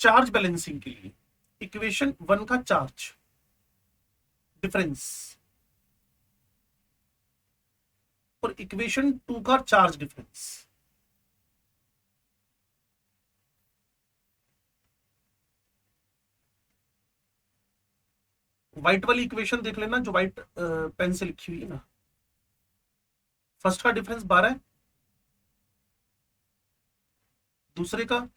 चार्ज बैलेंसिंग के लिए। इक्वेशन 1 का चार्ज डिफरेंस और इक्वेशन 2 का चार्ज डिफरेंस। व्हाइट वाली इक्वेशन देख लेना, जो व्हाइट पेन से लिखी हुई है ना। फर्स्ट का डिफरेंस 12 है, दूसरे का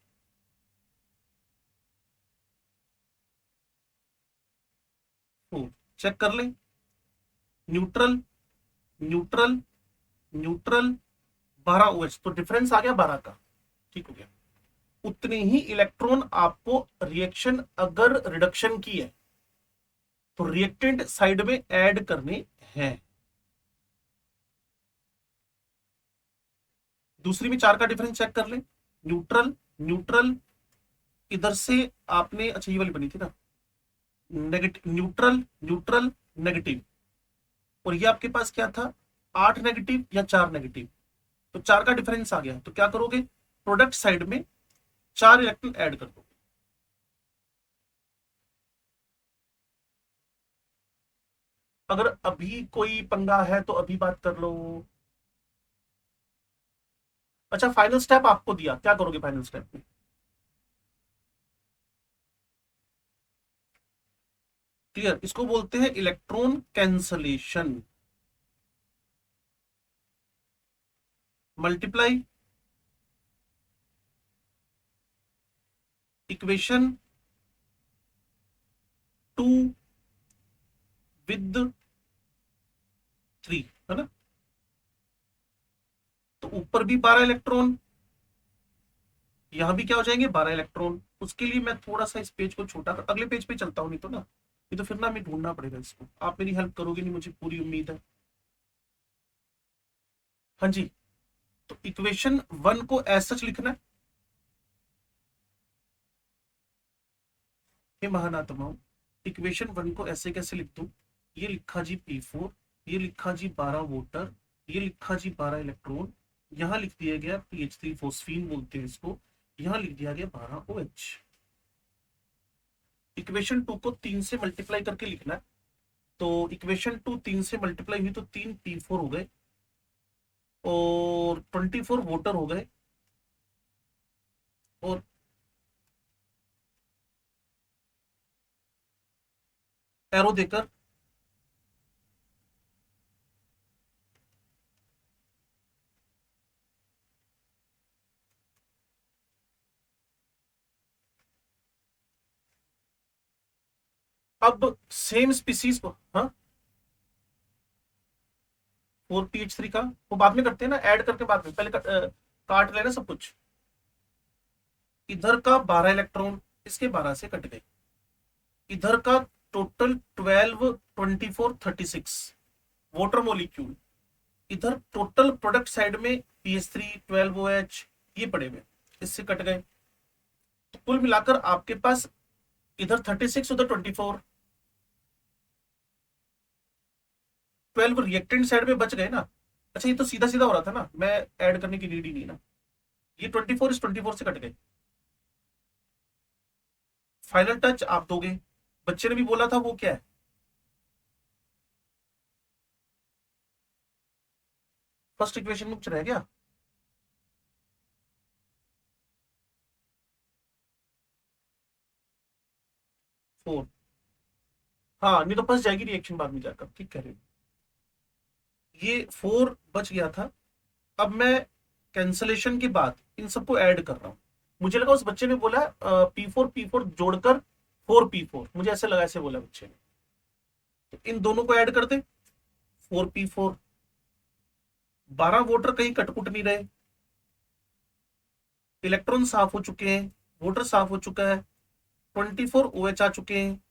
चेक कर ले। न्यूट्रल, न्यूट्रल, न्यूट्रल, 12OH, तो डिफरेंस आ गया 12 का, ठीक हो गया। उतने ही इलेक्ट्रॉन आपको रिएक्शन अगर रिडक्शन की है तो रिएक्टेंट साइड में ऐड करने हैं। दूसरी में 4 का डिफरेंस चेक कर ले। न्यूट्रल, न्यूट्रल, इधर से आपने, अच्छा ये वाली बनी थी ना, नेगेटिव, न्यूट्रल, न्यूट्रल, नेगेटिव। और ये आपके पास क्या था, 8 नेगेटिव या 4 नेगेटिव। तो 4 का डिफरेंस आ गया, तो क्या करोगे, प्रोडक्ट साइड में 4 इलेक्ट्रॉन ऐड कर दो। अगर अभी कोई पंगा है तो अभी बात कर लो। अच्छा, फाइनल स्टेप आपको दिया, क्या करोगे फाइनल स्टेप में? क्लियर? इसको बोलते हैं electron cancellation. Multiply equation 2 with 3, है ना? तो ऊपर भी 12 इलेक्ट्रॉन, यहां भी क्या हो जाएंगे 12 इलेक्ट्रॉन। उसके लिए मैं थोड़ा सा इस पेज को छोटा कर अगले पेज पे चलता हूं, नहीं तो ना ये तो फिर ना हमें ढूंढना पड़ेगा इसको। आप मेरी हेल्प करोगे नहीं, मुझे पूरी उम्मीद है। हाँ जी। तो इक्वेशन 1 को एज सच लिखना है। हे महानात्माओं, इक्वेशन 1 को ऐसे कैसे लिख दूं? ये लिखा जी P4, ये लिखा जी 12 वोटर, ये लिखा जी 12 इलेक्ट्रॉन, यहां लिख दिया गया PH3 फोस्फीन बोलते हैं इसको, यहां लिख दिया गया 12 OH। इक्वेशन 2 को 3 से मल्टीप्लाई करके लिखना है। तो इक्वेशन 2 3 से मल्टीप्लाई हुई तो 3 P4 हो गए और 24 वोटर हो गए और एरो देकर अब सेम स्पीसीज को, हाँ 4PH3 का वो बाद में करते हैं ना, ऐड करके बाद में, पहले काट लेना सब कुछ। इधर का 12 इलेक्ट्रॉन इसके 12 से कट गए, इधर का टोटल 12 24 36 वाटर मॉलिक्यूल, इधर टोटल प्रोडक्ट साइड में PH3 12OH ये पड़े हुए, इससे कट गए। तो कुल मिलाकर आपके पास इधर 36 उधर 24 12 रिएक्टेंट साइड में बच गए ना। अच्छा ये तो सीधा सीधा हो रहा था ना, मैं ऐड करने की नीड ही नहीं ना। ये 24 इस 24 से कट गए। फाइनल टच आप दोगे, बच्चे ने भी बोला था वो क्या है? फर्स्ट इक्वेशन में कुछ रह गया? फोर। हाँ नहीं तो फंस जाएगी रिएक्शन बाद में जाकर, ठीक कह रहे हो। ये 4 बच गया था। अब मैं कैंसलेशन के बाद इन सबको ऐड कर रहा हूं। मुझे लगा उस बच्चे ने बोला P4 जोड़कर 4P4, मुझे ऐसे लगा, ऐसे बोला बच्चे ने। तो इन दोनों को ऐड कर दे, 4P4। 12 वोटर कहीं कटकुट नहीं रहे, इलेक्ट्रॉन साफ हो चुके हैं, वोटर साफ हो चुका है, 24 OH आ चुके हैं,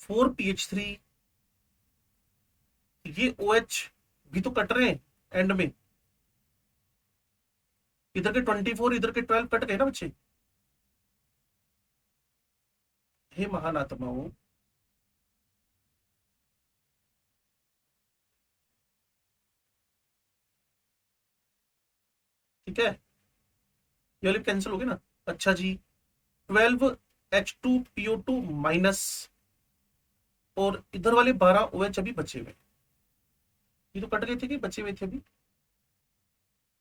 4PH3, ये OH भी तो कट रहे हैं एंड में, इधर के 24 इधर के 12 कट गए ना बच्चे। हे महान आत्माओं, ठीक है, ये वाले कैंसिल हो गए ना। अच्छा जी, 12H2PO2 माइनस, और इधर वाले 12 OH अभी बचे हुए। ये तो कट गए थे कि बचे हुए थे? अभी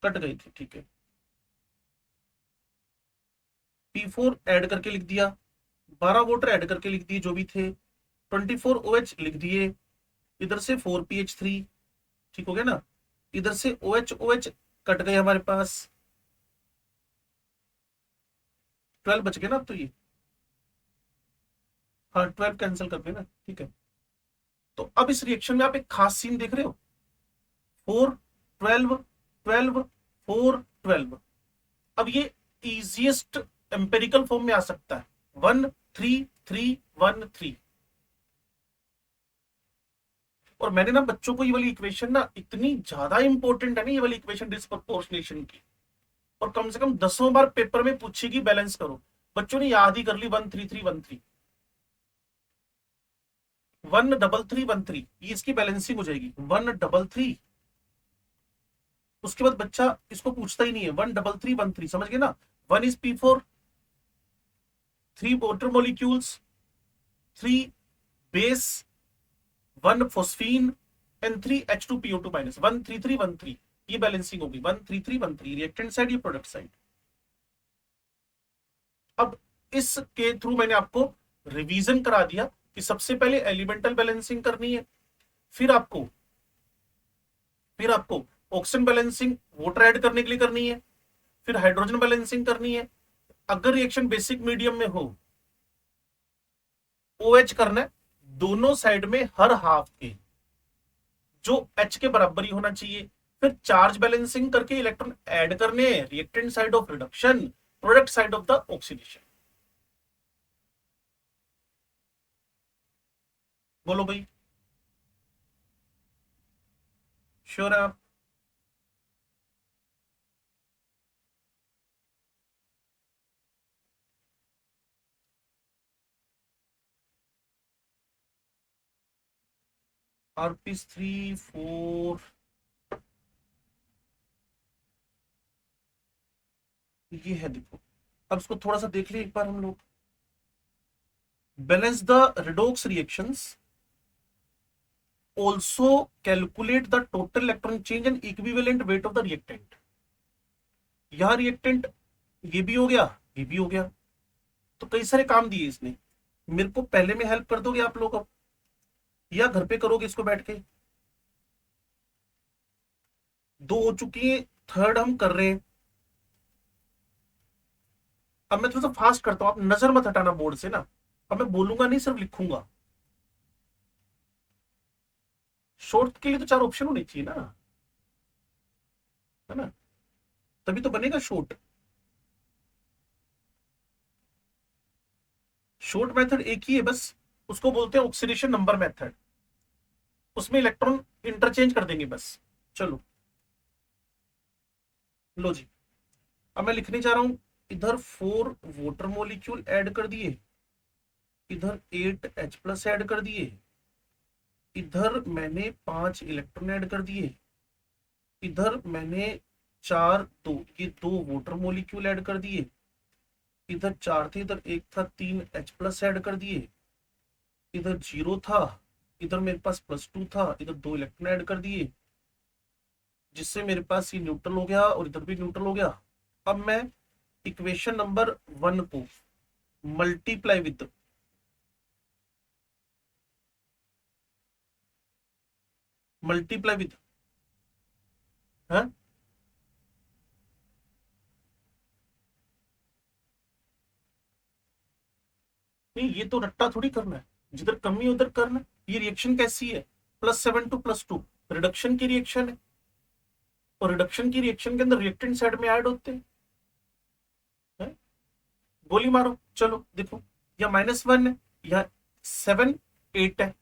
कट गए थे, ठीक है। P4 ऐड करके लिख दिया, 12 वोटर ऐड करके लिख दिए जो भी थे, 24 OH लिख दिए, इधर से 4PH3, ठीक हो गया ना। इधर से OH कट गए हमारे पास, 12 बच गए ना अब तो ये। हाँ 12 कैंसिल कर देना, ठीक है। तो अब इस रिएक्शन में आप एक खास सीन देख रहे हो, 4 12 12 4 12। अब ये इजिएस्ट एम्पेरिकल फॉर्म में आ सकता है, 1 3 3 1 3। और मैंने ना बच्चों को ये वाली इक्वेशन ना इतनी ज्यादा इंपॉर्टेंट है ना, ये वाली इक्वेशन डिस्प्रोपोर्शनेशन की, और कम से कम 10 बार पेपर में पूछेगी, बैलेंस करो। बच्चों ने याद ही कर ली 1 3 3 1 3, 1 3 3 1 3, ये इसकी बैलेंसिंग हो जाएगी 1 3 3। उसके बाद बच्चा इसको पूछता ही नहीं है, 1 3 3 1 3, समझ गए ना। 1 is P4, 3 water molecules, 3 base, 1 phosphine and 3H2PO2 minus, 1 3 3 1 3। ये बैलेंसिंग होगी 1 3 3 1 3, रिएक्टेंट साइड, ये प्रोडक्ट साइड। अब इसके थ्रू मैंने आपको रिवीजन करा दिया कि सबसे पहले एलिमेंटल बैलेंसिंग करनी है, फिर आपको फिर आपको ऑक्सीजन बैलेंसिंग वाटर ऐड करने के लिए करनी है, फिर हाइड्रोजन बैलेंसिंग करनी है। अगर रिएक्शन बेसिक मीडियम में हो, OH करना है दोनों साइड में हर हाफ के, जो H के बराबर ही होना चाहिए। फिर चार्ज बैलेंसिंग करके इलेक्ट्रॉन ऐड करने हैं, reactant side of reduction, product side of the oxidation. बोलो भाई, श्योर है आप? RP's 3 4, ये है देखो। अब इसको थोड़ा सा देख ले एक बार हम लोग। Balance the redox reactions, also calculate the total electron change and equivalent weight of the reactant। यह रिएक्टेंट ये भी हो गया, ये भी हो गया, तो कई सारे काम दिए इसने। मेरे को पहले में हेल्प कर दोगे आप लोग अब, या घर पे करोगे इसको बैठ के? दो हो चुकी है, थर्ड हम कर रहे हैं। अब मैं थोड़ा सा फास्ट करता हूं, आप नजर मत हटाना बोर्ड से ना। अब मैं बोलूंगा नहीं, सिर्फ लिखूंगा। शॉर्ट के लिए तो चार ऑप्शन होने चाहिए ना, है ना? तभी तो बनेगा शॉर्ट। शॉर्ट मेथड एक ही है बस, उसको बोलते हैं ऑक्सीडेशन नंबर मेथड। उसमें इलेक्ट्रॉन इंटरचेंज कर देंगे बस। चलो, लो जी। अब मैं लिखने जा रहा हूं, इधर 4 वाटर मॉलिक्यूल ऐड कर दिए, इधर 8H+ ऐड कर दिए, इधर मैंने 5 इलेक्ट्रॉन ऐड कर दिए, इधर मैंने 2 वाटर मॉलिक्यूल ऐड कर दिए, इधर 4 थे, इधर एक था, 3H+ ऐड कर दिए, इधर 0 था, इधर मेरे पास +2 था, इधर 2 इलेक्ट्रॉन ऐड कर दिए, जिससे मेरे पास ये न्यूट्रल हो गया और इधर भी न्यूट्रल हो गया। अब मैं इक्वेशन नंबर 1 को मल्टीप्लाई विद मल्टीप्लाई विद हाँ, नहीं ये तो रट्टा थोड़ी करना है, जिधर कमी उधर करना है। ये रिएक्शन कैसी है? +7 टू +2 रिडक्शन की रिएक्शन है, और रिडक्शन की रिएक्शन के अंदर रिएक्टेंट साइड में ऐड होते हैं, है? गोली मारो, चलो देखो। या -1 है, या 7 8 है,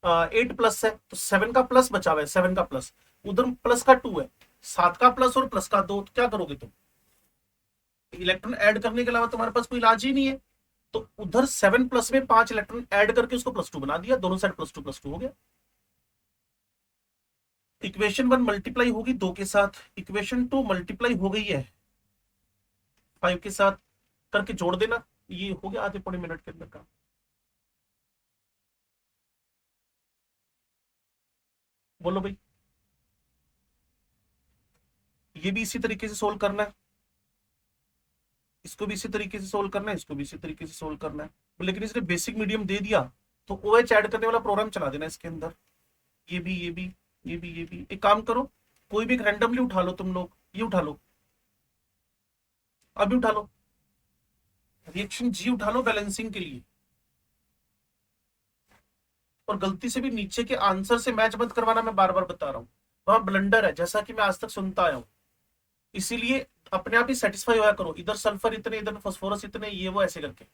8+ है, तो 7 का प्लस बचा हुआ है, 7 का प्लस, उधर +2 है, 7 का प्लस और +2, तो क्या करोगे तुम? इलेक्ट्रॉन ऐड करने के अलावा तुम्हारे पास कोई इलाज ही नहीं है। तो उधर 7+ में 5 इलेक्ट्रॉन ऐड करके उसको +2 बना दिया, दोनों साइड +2 हो गया। इक्वेशन 1 मल्टीप्लाई होगी 2 के साथ, इक्वेशन 2 मल्टीप्लाई हो गई है 5 के साथ, करके जोड़ देना। ये हो गया आधे पौने मिनट के अंदर का। बोलो भाई, ये भी इसी तरीके से सोल्व करना है, इसको भी इसी तरीके से सोल्व करना है, इसको भी इसी तरीके से सोल्व करना है। लेकिन इसने बेसिक मीडियम दे दिया, तो OH ऐड करने वाला प्रोग्राम चला देना इसके अंदर। ये भी, ये भी, ये भी, ये भी। एक काम करो, कोई भी एक रैंडमली उठा लो तुम लोग, ये उठा लो, अभी उठा लो, रिएक्शन जी उठा लो बैलेंसिंग के लिए। और गलती से भी नीचे के आंसर से मैच मत करवाना, मैं बार बार बता रहा हूं, वहां ब्लंडर है, जैसा कि मैं आज तक सुनता आया हूं। इसीलिए अपने आप ही सेटिस्फाई होया करो, इधर सल्फर इतने, इधर फास्फोरस इतने, ये वो ऐसे करके।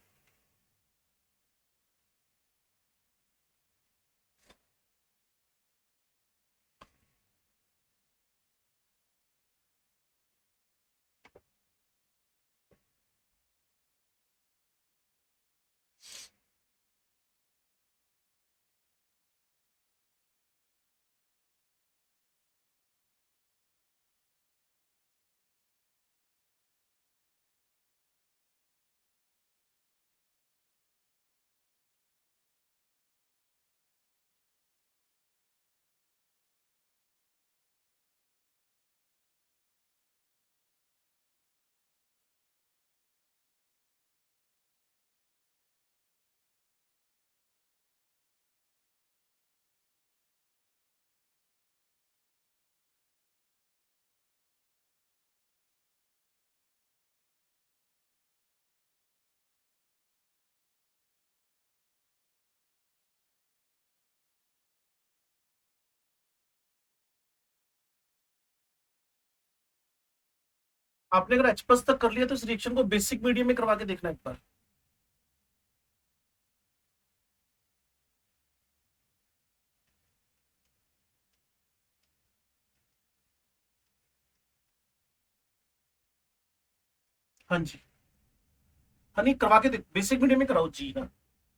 आपने अगर H+ तक कर लिया तो इस रिएक्शन को बेसिक मीडियम में करवा के देखना एक बार। हाँ जी। हाँ नहीं, करवा के देख, बेसिक मीडियम में कराओ जी ना,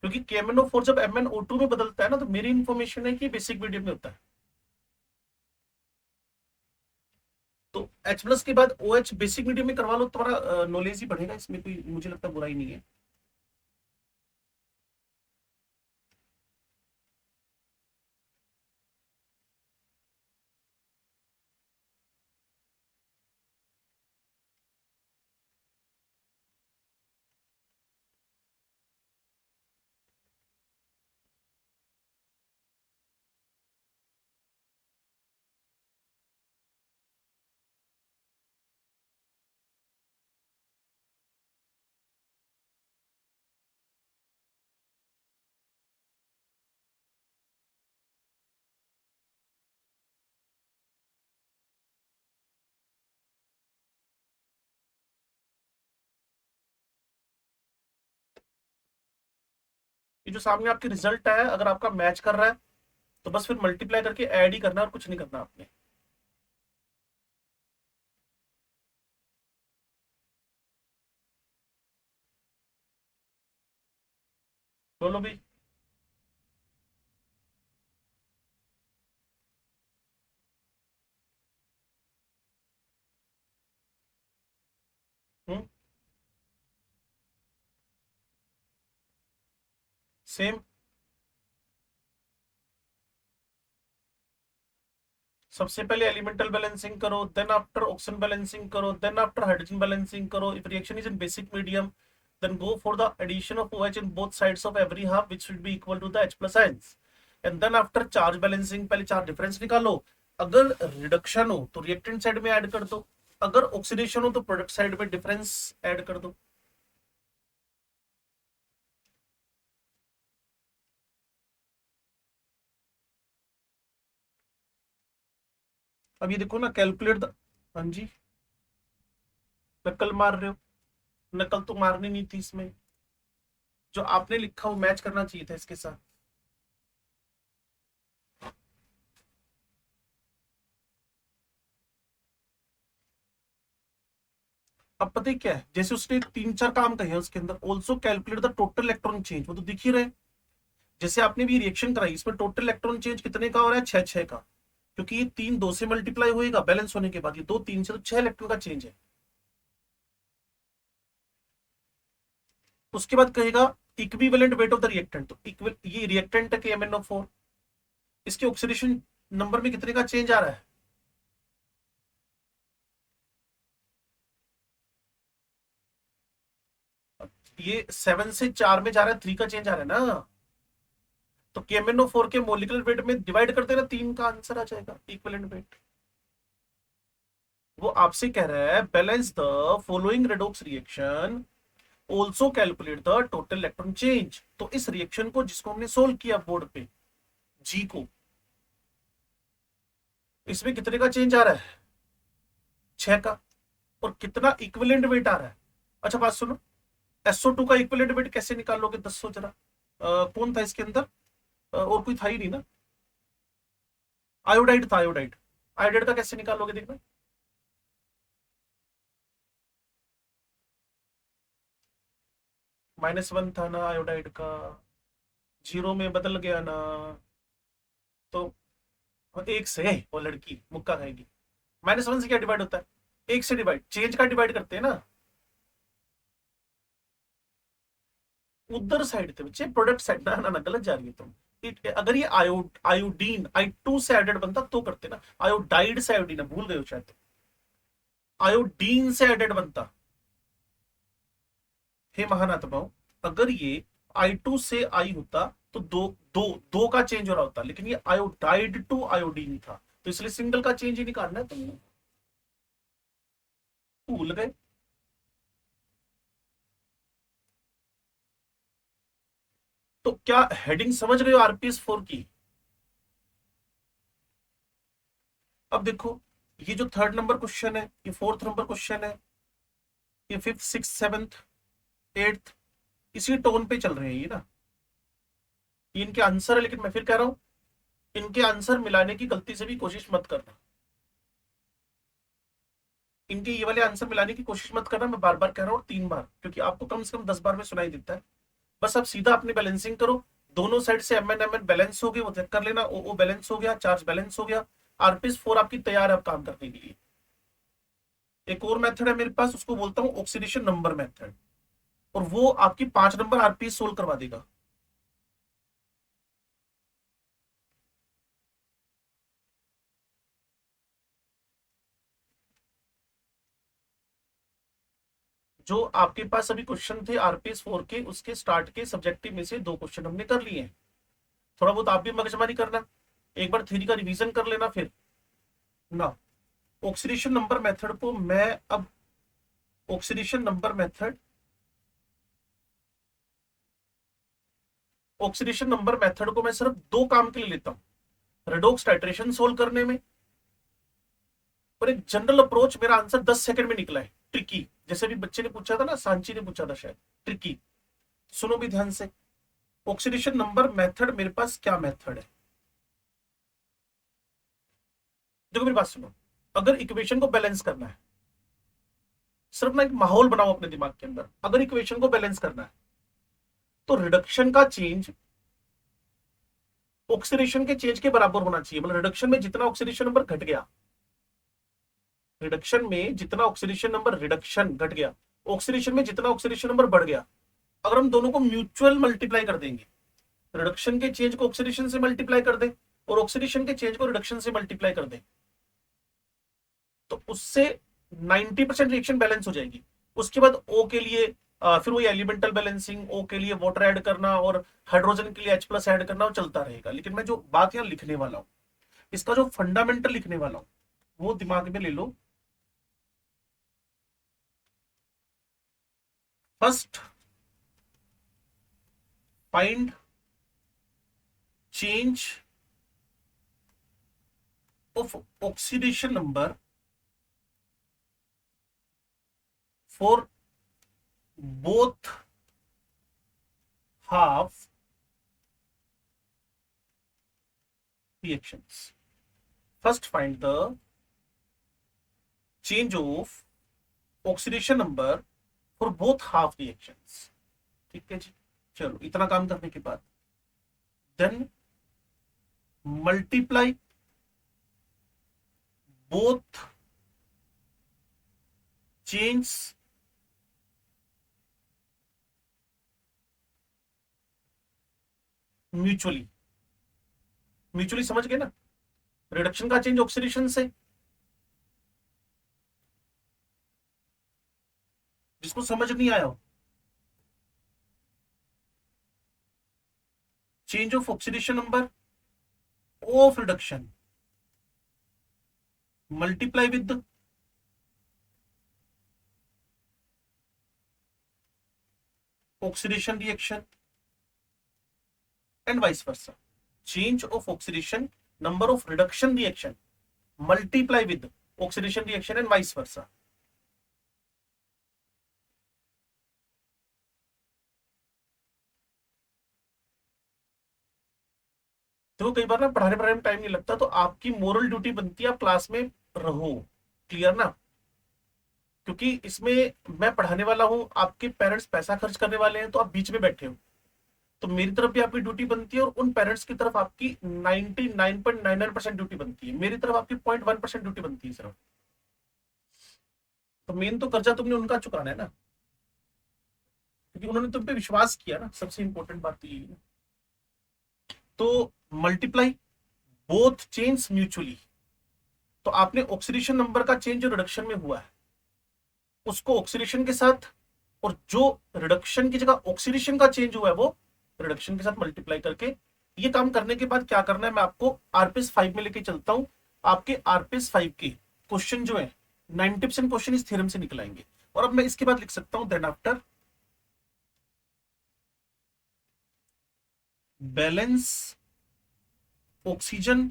क्योंकि KMnO4 जब MnO2 में बदलता है ना, तो मेरी इंफॉर्मेशन है कि बेसिक मीडियम में होता है। तो H+ के बाद OH बेसिक मीडियम में करवा लो, तुम्हारा नॉलेज ही बढ़ेगा, इसमें कोई मुझे लगता है बुराई नहीं है। ये जो सामने आपके रिजल्ट है, अगर आपका मैच कर रहा है तो बस फिर मल्टीप्लाई करके ऐड ही करना है और कुछ नहीं करना आपने। बोलो भाई। हम्म। सेम। सबसे पहले एलिमेंटल बैलेंसिंग करो, देन आफ्टर ऑक्सीजन बैलेंसिंग करो, देन आफ्टर हाइड्रोजन बैलेंसिंग करो। If reaction is in basic medium, then go for the addition of OH in both sides of every half, which should be equal to the H+ ions. And then after charge balancing, पहले charge difference निकालो। अगर reduction हो तो reactant side में add कर दो, अगर oxidation हो तो प्रोडक्ट साइड में डिफरेंस ऐड कर दो। अब ये देखो ना, कैलकुलेट द। हाँ जी। नकल मार रहे हो। नकल तो मारनी नहीं थी इसमें, जो आपने लिखा वो मैच करना चाहिए था इसके साथ। अब पता है क्या है, जैसे उसने तीन चार काम कहे हैं उसके अंदर, also calculate the total electron change, वो तो दिख ही रहे। जैसे आपने भी रिएक्शन कराई, इसमें टोटल इलेक्ट्रॉन चेंज कितने का हो रहा है? छह छह का, क्योंकि ये तीन दो से मल्टीप्लाई होएगा बैलेंस होने के बाद, ये दो तीन से, तो छह इलेक्ट्रॉन का चेंज है। उसके बाद कहेगा equivalent weight of the reactant, तो ये रिएक्टेंट है KMnO4, इसके ऑक्सीडेशन नंबर में कितने का चेंज आ रहा है? ये 7 से 4 में जा रहा है, 3 का चेंज आ रहा है ना। तो KMnO4 के मोलिकुलर वेट में डिवाइड करते ना, 3 का आंसर आ जाएगा इक्विवेलेंट वेट। वो आपसे कह रहा है balance the following redox reaction, also calculate the total electron change. तो इस रिएक्शन को जिसको हमने सोल्व किया बोर्ड पे, जी को, इसमें कितने का चेंज आ रहा है? 6 का। और कितना इक्विवेलेंट वेट आ रहा है? अच्छा बात सुनो, SO2 का इक्विवेलेंट वेट कैसे निकालोगे, दसो जरा। कौन था इसके अंदर? और कोई था ही नहीं ना। आयोडाइड था, आयोडाइड। आयोडाइड का कैसे निकालोगे देखना। -1 था ना आयोडाइड का, जीरो में बदल गया ना। तो एक से वो लड़की मुक्का खाएगी। -1 से क्या डिवाइड होता है? एक से डिवाइड, चेंज का डिवाइड करते हैं ना। उधर साइड थे बच्चे, प्रोडक्ट साइड ना, ना, ना, गलत जा रही है तुम। अगर ये आयोडीन I2 से एडेड बनता तो करते ना, आयोडाइड से आयोडीन, भूल गए हो शायद। आयोडीन से एडेड बनता। हे महानात्माओं, अगर ये I2 से आई होता तो दो दो दो का चेंज हो रहा होता, लेकिन ये आयोडाइड टू आयोडीन था, तो इसलिए सिंगल का चेंज ही निकालना है तुमने। भूल गए। तो क्या हेडिंग समझ गए हो RPS4 की? अब देखो, ये जो थर्ड नंबर क्वेश्चन है, ये फोर्थ नंबर क्वेश्चन है, ये 5th 6th 7th 8th इसी टोन पे चल रहे हैं ये ना, ये इनके आंसर है। लेकिन मैं फिर कह रहा हूं, इनके आंसर मिलाने की गलती से भी कोशिश मत करना, इनके ये वाले आंसर मिलाने की कोशिश मत करना। मैं बार बार कह रहा हूँ 3 बार, क्योंकि आपको कम से कम 10 बार में सुनाई देता है। बस आप सीधा अपनी बैलेंसिंग करो, दोनों साइड से एम एन बैलेंस हो गए वो चेक कर लेना, ओ बैलेंस हो गया, चार्ज बैलेंस हो गया, आरपीएस 4 आपकी तैयार है अब काम करने के लिए। एक और मेथड है मेरे पास, उसको बोलता हूँ ऑक्सीडेशन नंबर मेथड, और वो आपकी 5 नंबर आरपीएस सोल्व करवा देगा। जो आपके पास अभी क्वेश्चन थे आरपीएस 4 के, उसके स्टार्ट के सब्जेक्टिव में से 2 क्वेश्चन हमने कर लिए हैं। थोड़ा बहुत आप भी मगजमारी करना, एक बार थ्योरी का रिवीजन कर लेना फिर ना। ऑक्सीडेशन नंबर मेथड को मैं अब, oxidation number method, oxidation number method को मैं सिर्फ 2 काम के लिए लेता हूं, रेडॉक्स टाइट्रेशन सोल्व करने में, और एक जनरल अप्रोच। मेरा आंसर 10 सेकंड में निकला है, ट्रिकी, जैसे भी बच्चे ने पूछा था ना, सांची ने पूछा था शायद, ट्रिकी। सुनो भी ध्यान से, ऑक्सीडेशन नंबर मेथड मेरे पास क्या मेथड है। देखो मेरी बात सुनो, अगर इक्वेशन को बैलेंस करना है, सिर्फ ना एक माहौल बनाओ अपने दिमाग के अंदर, अगर इक्वेशन को बैलेंस करना है तो रिडक्शन का चेंज ऑक्सीडेशन के चेंज के बराबर होना चाहिए। मतलब रिडक्शन में जितना ऑक्सीडेशन नंबर घट गया, रिडक्शन में जितना ऑक्सीडेशन नंबर रिडक्शन घट गया, ऑक्सीडेशन में जितना ऑक्सीडेशन नंबर बढ़ गया, अगर हम दोनों को म्यूचुअल मल्टीप्लाई कर देंगे, रिडक्शन के चेंज को ऑक्सीडेशन से मल्टीप्लाई कर दें और ऑक्सीडेशन के चेंज को रिडक्शन से मल्टीप्लाई कर दें, तो उससे 90% रिएक्शन बैलेंस हो जाएगी। उसके बाद ओ के लिए फिर वही एलिमेंटल बैलेंसिंग, ओ के लिए वाटर ऐड करना और हाइड्रोजन के लिए H+ ऐड करना, वो चलता रहेगा। लेकिन मैं जो बात यहां लिखने वाला हूं, इसका जो फंडामेंटल लिखने वाला हूं, वो दिमाग में ले लो। First find change of oxidation number for both half reactions. First find the change of oxidation number for both half reactions. ठीक है जी, चलो इतना काम करने के बाद then multiply both change mutually. Mutually समझ गए ना, रिडक्शन का चेंज ऑक्सीडेशन से, जिसको समझ नहीं आया हो, change of oxidation number of reduction multiply with oxidation reaction and vice versa. Change of oxidation number of reduction reaction multiply with oxidation reaction and vice versa. तो कई बार ना पढ़ाने में टाइम नहीं लगता, तो आपकी मोरल ड्यूटी बनती है आप क्लास में रहो, क्लियर ना। क्योंकि इसमें मैं पढ़ाने वाला हूं, आपके पेरेंट्स पैसा खर्च करने वाले हैं, तो आप बीच में बैठे हो, तो मेरी तरफ भी आपकी ड्यूटी बनती है और उन पेरेंट्स की तरफ आपकी 99.99% ड्यूटी बनती है, मेरी तरफ आपकी 0.1% ड्यूटी बनती है सिर्फ। तो मेन तो कर्जा तुमने उनका चुकाना है ना, क्योंकि उन्होंने तुम पे विश्वास किया ना, सबसे इंपॉर्टेंट बात तो यही है। तो मल्टीप्लाई बोथ चेंज म्यूचुअली, तो आपने ऑक्सीडेशन नंबर का चेंज जो रिडक्शन में हुआ है उसको ऑक्सीडेशन के साथ, और जो रिडक्शन की जगह ऑक्सीडेशन का चेंज हुआ है वो रिडक्शन के साथ मल्टीप्लाई करके, ये काम करने के बाद क्या करना है मैं आपको आरपीएस 5 में लेके चलता हूं। आपके आरपीएस 5 के क्वेश्चन जो है 90% क्वेश्चन इस थ्योरम से निकल आएंगे। और अब मैं इसके बाद लिख सकता हूं देन आफ्टर बैलेंस ऑक्सीजन,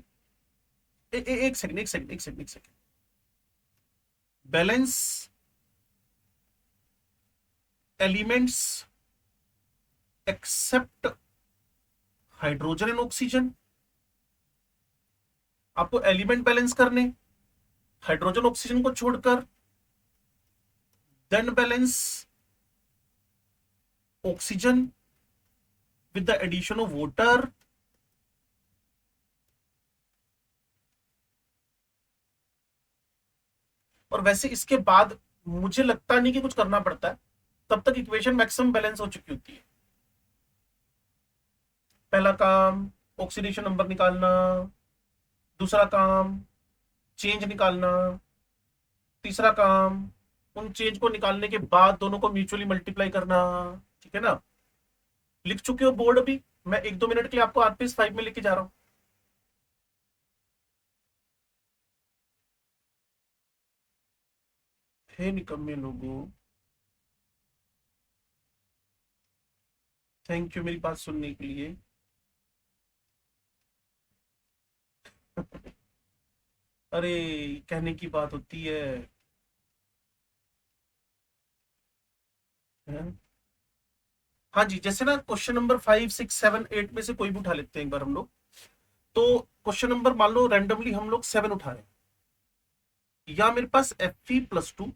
एक second, balance elements except hydrogen and oxygen. आपको एलिमेंट बैलेंस करने, हाइड्रोजन ऑक्सीजन को छोड़कर, then balance oxygen with the addition of water, और वैसे इसके बाद मुझे लगता नहीं कि कुछ करना पड़ता है, तब तक इक्वेशन मैक्सिमम बैलेंस हो चुकी होती है। पहला काम ऑक्सीडेशन नंबर निकालना, दूसरा काम चेंज निकालना, तीसरा काम उन चेंज को निकालने के बाद दोनों को म्यूचुअली मल्टीप्लाई करना। ठीक है ना, लिख चुके हो बोर्ड अभी, मैं 1-2 मिनट के लिए आपको आरपीएस 5 में लेके जा रहा हूं। हे निकम्मे लोगों, थैंक यू मेरी बात सुनने के लिए। अरे कहने की बात होती है? हाँ जी, जैसे ना क्वेश्चन नंबर 5, 6, 7, 8 में से कोई भी उठा लेते हैं एक बार हम लोग। तो क्वेश्चन नंबर मान लो रैंडमली हम लोग 7 उठा रहे हैं, या मेरे पास Fe+2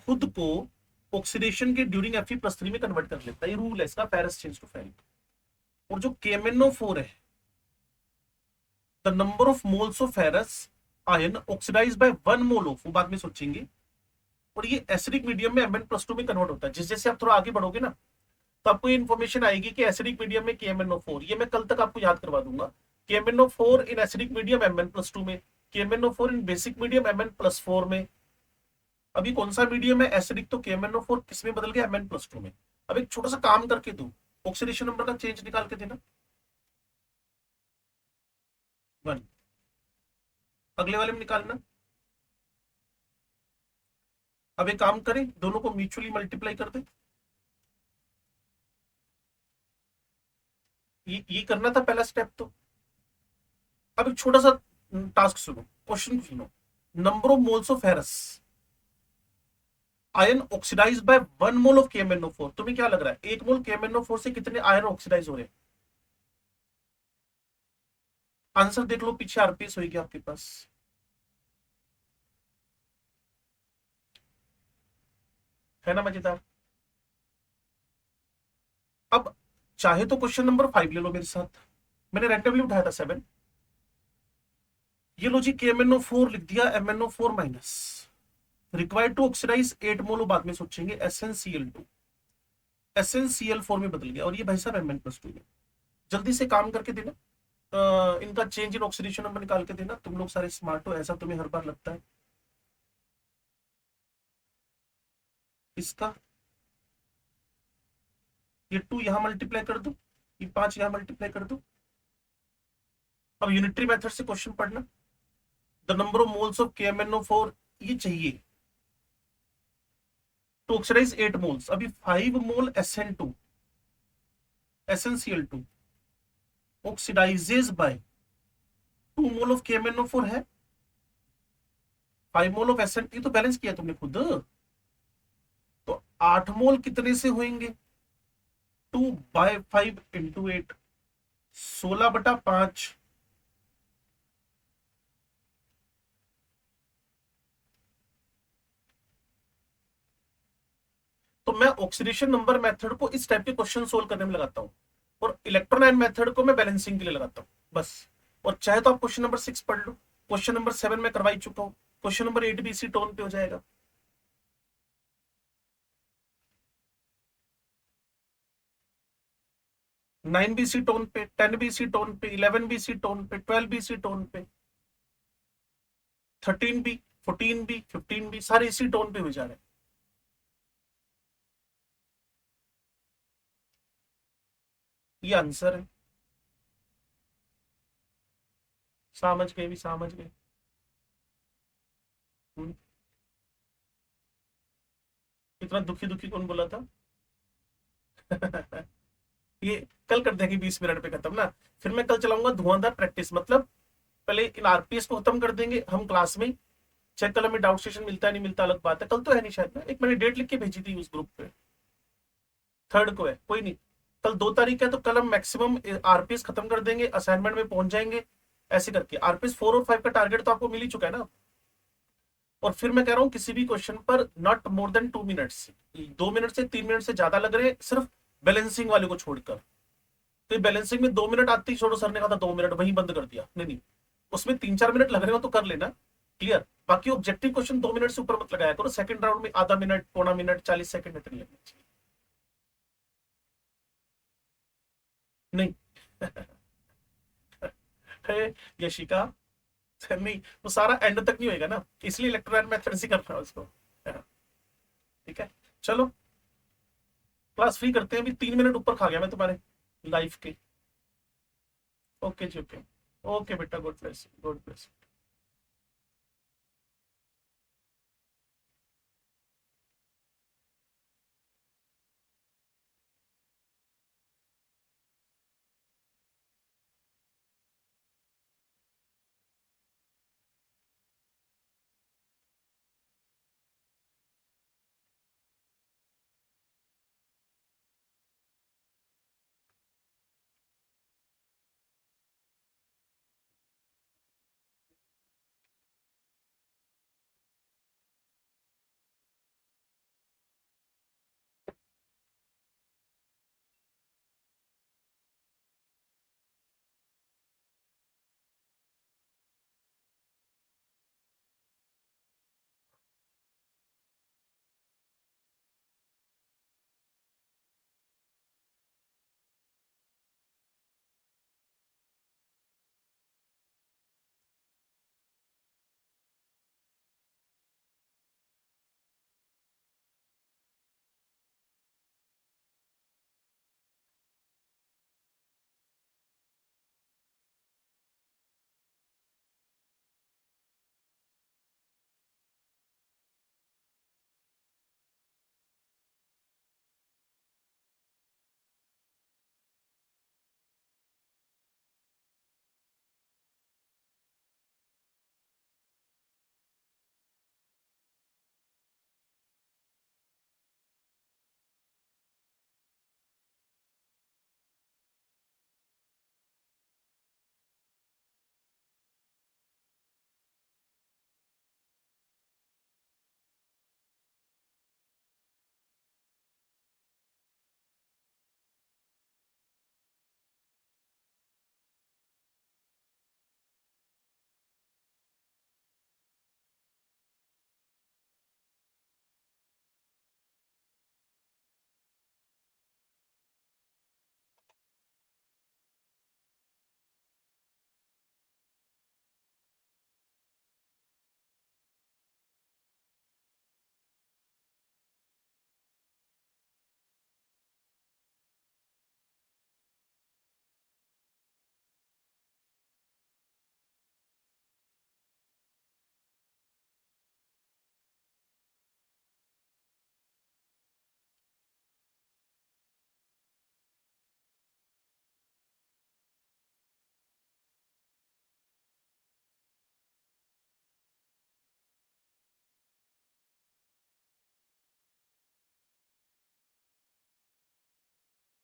खुद को ऑक्सीडेशन के ड्यूरिंग Fe+3 में कन्वर्ट कर लेता है, ये रूल है इसका, फेरस चेंज टू फेरिक। और जो KMnO4 है, the number of moles of ferrous ion oxidise by 1 mole of, वो बाद में सोचेंगे, और ये एसिडिक मीडियम में Mn+2 में कन्वर्ट होता है। जिस जैसे आप थोड़ा आगे बढ़ोगे ना, तो आपको ये इन्फॉर्मेशन आएगी कि एसिडिक मीडियम में KMnO4, ये मैं कल तक आपको याद करवा दूंगा। KMnO4 in acidic medium Mn+2 में, KMnO4 इन बेसिक मीडियम Mn+4 में। अभी कौन सा मीडियम है एसिडिक, तो KMnO4 किसमें बदल गया, Mn+2 में। अब एक छोटा सा काम करके दो, ऑक्सीडेशन नंबर का चेंज निकाल के देना 1, अगले वाले में निकालना। अब एक काम करें, दोनों को म्यूचुअली मल्टीप्लाई कर दे। ये करना था पहला स्टेप। तो अब एक छोटा सा टास्क सुनो, क्वेश्चन सुनो। Number of moles of ferrous ion oxidise by 1 mole of KMnO4, तुम्हें क्या लग रहा है 1 मोल KMnO4 से कितने आयन ऑक्सीडाइज हो रहे हैं? आंसर देख लो, पीछे आरपीएस होगी आपके पास। है ना मजेदार? अब चाहे तो क्वेश्चन नंबर 5 ले लो मेरे साथ, मैंने रैंडमली उठाया था 7। ये लो जी, KMnO4 लिख दिया, MnO4 minus, required to oxidise 8 mole, बाद में सोचेंगे SnCl2, SnCl4 में बदल गया, और ये भाई साहब Mn+2 में। जल्दी से काम करके देना, इनका चेंज इन ऑक्सीडेशन नंबर निकाल के देना। तुम लोग सारे स्मार्ट हो, ऐसा तुम्हें हर बार लगता है। इसका ये 2 यहां मल्टीप्लाई कर दो, ये 5 यहां मल्टीप्लाई कर दो। अब यूनिटरी मेथड से क्वेश्चन पढ़ना, the number of moles of KMnO4 ये चाहिए टू ऑक्सीडाइज 8 मोल्स। अभी 5 mole SnCl2 oxidises by 2 mole of KMnO4 है, 5 मोल ऑफ SN, ये तो बैलेंस किया तुमने खुद। तो 8 मोल कितने से होंगे, 2/5 इंटू 8, 16/5। तो मैं ऑक्सीडेशन नंबर मेथड को इस टाइप के क्वेश्चन सोल्व करने में लगाता हूं, और इलेक्ट्रोनाइन मेथड को मैं बैलेंसिंग के लिए लगाता हूं बस। और चाहे तो आप क्वेश्चन नंबर 6 पढ़ लो, क्वेश्चन नंबर 7 में करवा ही चुका हूं, क्वेश्चन नंबर 8 भी इसी टोन पे हो जाएगा। 9 भी इसी टोन पे, 10 भी इसी टोन पे, 11 भी इसी टोन पे, 12 भी इसी टोन पे, 13 भी, 14 भी, 15 भी, सारे इसी टोन पे हो जा रहे हैं। ये आंसर है, समझ गए भी, समझ गए। इतना दुखी दुखी कौन बोला था? ये कल कर देंगे 20 मिनट पे खत्म ना। फिर मैं कल चलाऊंगा धुआंधार प्रैक्टिस, मतलब पहले इन आरपीएस को खत्म कर देंगे हम क्लास में। चेक कल हमें डाउट सेशन मिलता है नहीं मिलता अलग बात है, कल तो है नहीं शायद ना, एक मैंने डेट लिख के भेजी थी उस ग्रुप पे। 3rd को है, कोई नहीं, कल 2 तारीख है तो कल हम मैक्सिमम आरपीएस खत्म कर देंगे, असाइनमेंट में पहुंच जाएंगे। ऐसे करके आरपीएस 4 और 5 का टारगेट तो आपको मिल ही चुका है ना। और फिर मैं कह रहा हूं किसी भी क्वेश्चन पर not more than 2 minutes, 2 minute से 3 मिनट से ज्यादा लग रहे हैं, सिर्फ बैलेंसिंग वाले को छोड़कर। तो बैलेंसिंग में 2 मिनट आते ही छोड़ो, सर ने कहा था 2 मिनट, वहीं बंद कर दिया, नहीं नहीं, उसमें 3-4 मिनट लग रहे हो तो कर लेना, क्लियर। बाकी ऑब्जेक्टिव क्वेश्चन 2 मिनट से ऊपर मत लगाया करो, सेकंड राउंड में आधा मिनट, पौना मिनट, 40 सेकंड इतने लगने चाहिए। नहीं है यशिका, नहीं वो सारा एंड तक नहीं होएगा ना, इसलिए इलेक्ट्रॉन मेथड से कर रहा हूं उसको। हाँ, ठीक है, चलो क्लास फ्री करते हैं, अभी 3 मिनट ऊपर खा गया मैं तुम्हारे लाइफ के। ओके जी, ओके। ओके बेटा, गुड ब्लेस, गुड ब्लेस।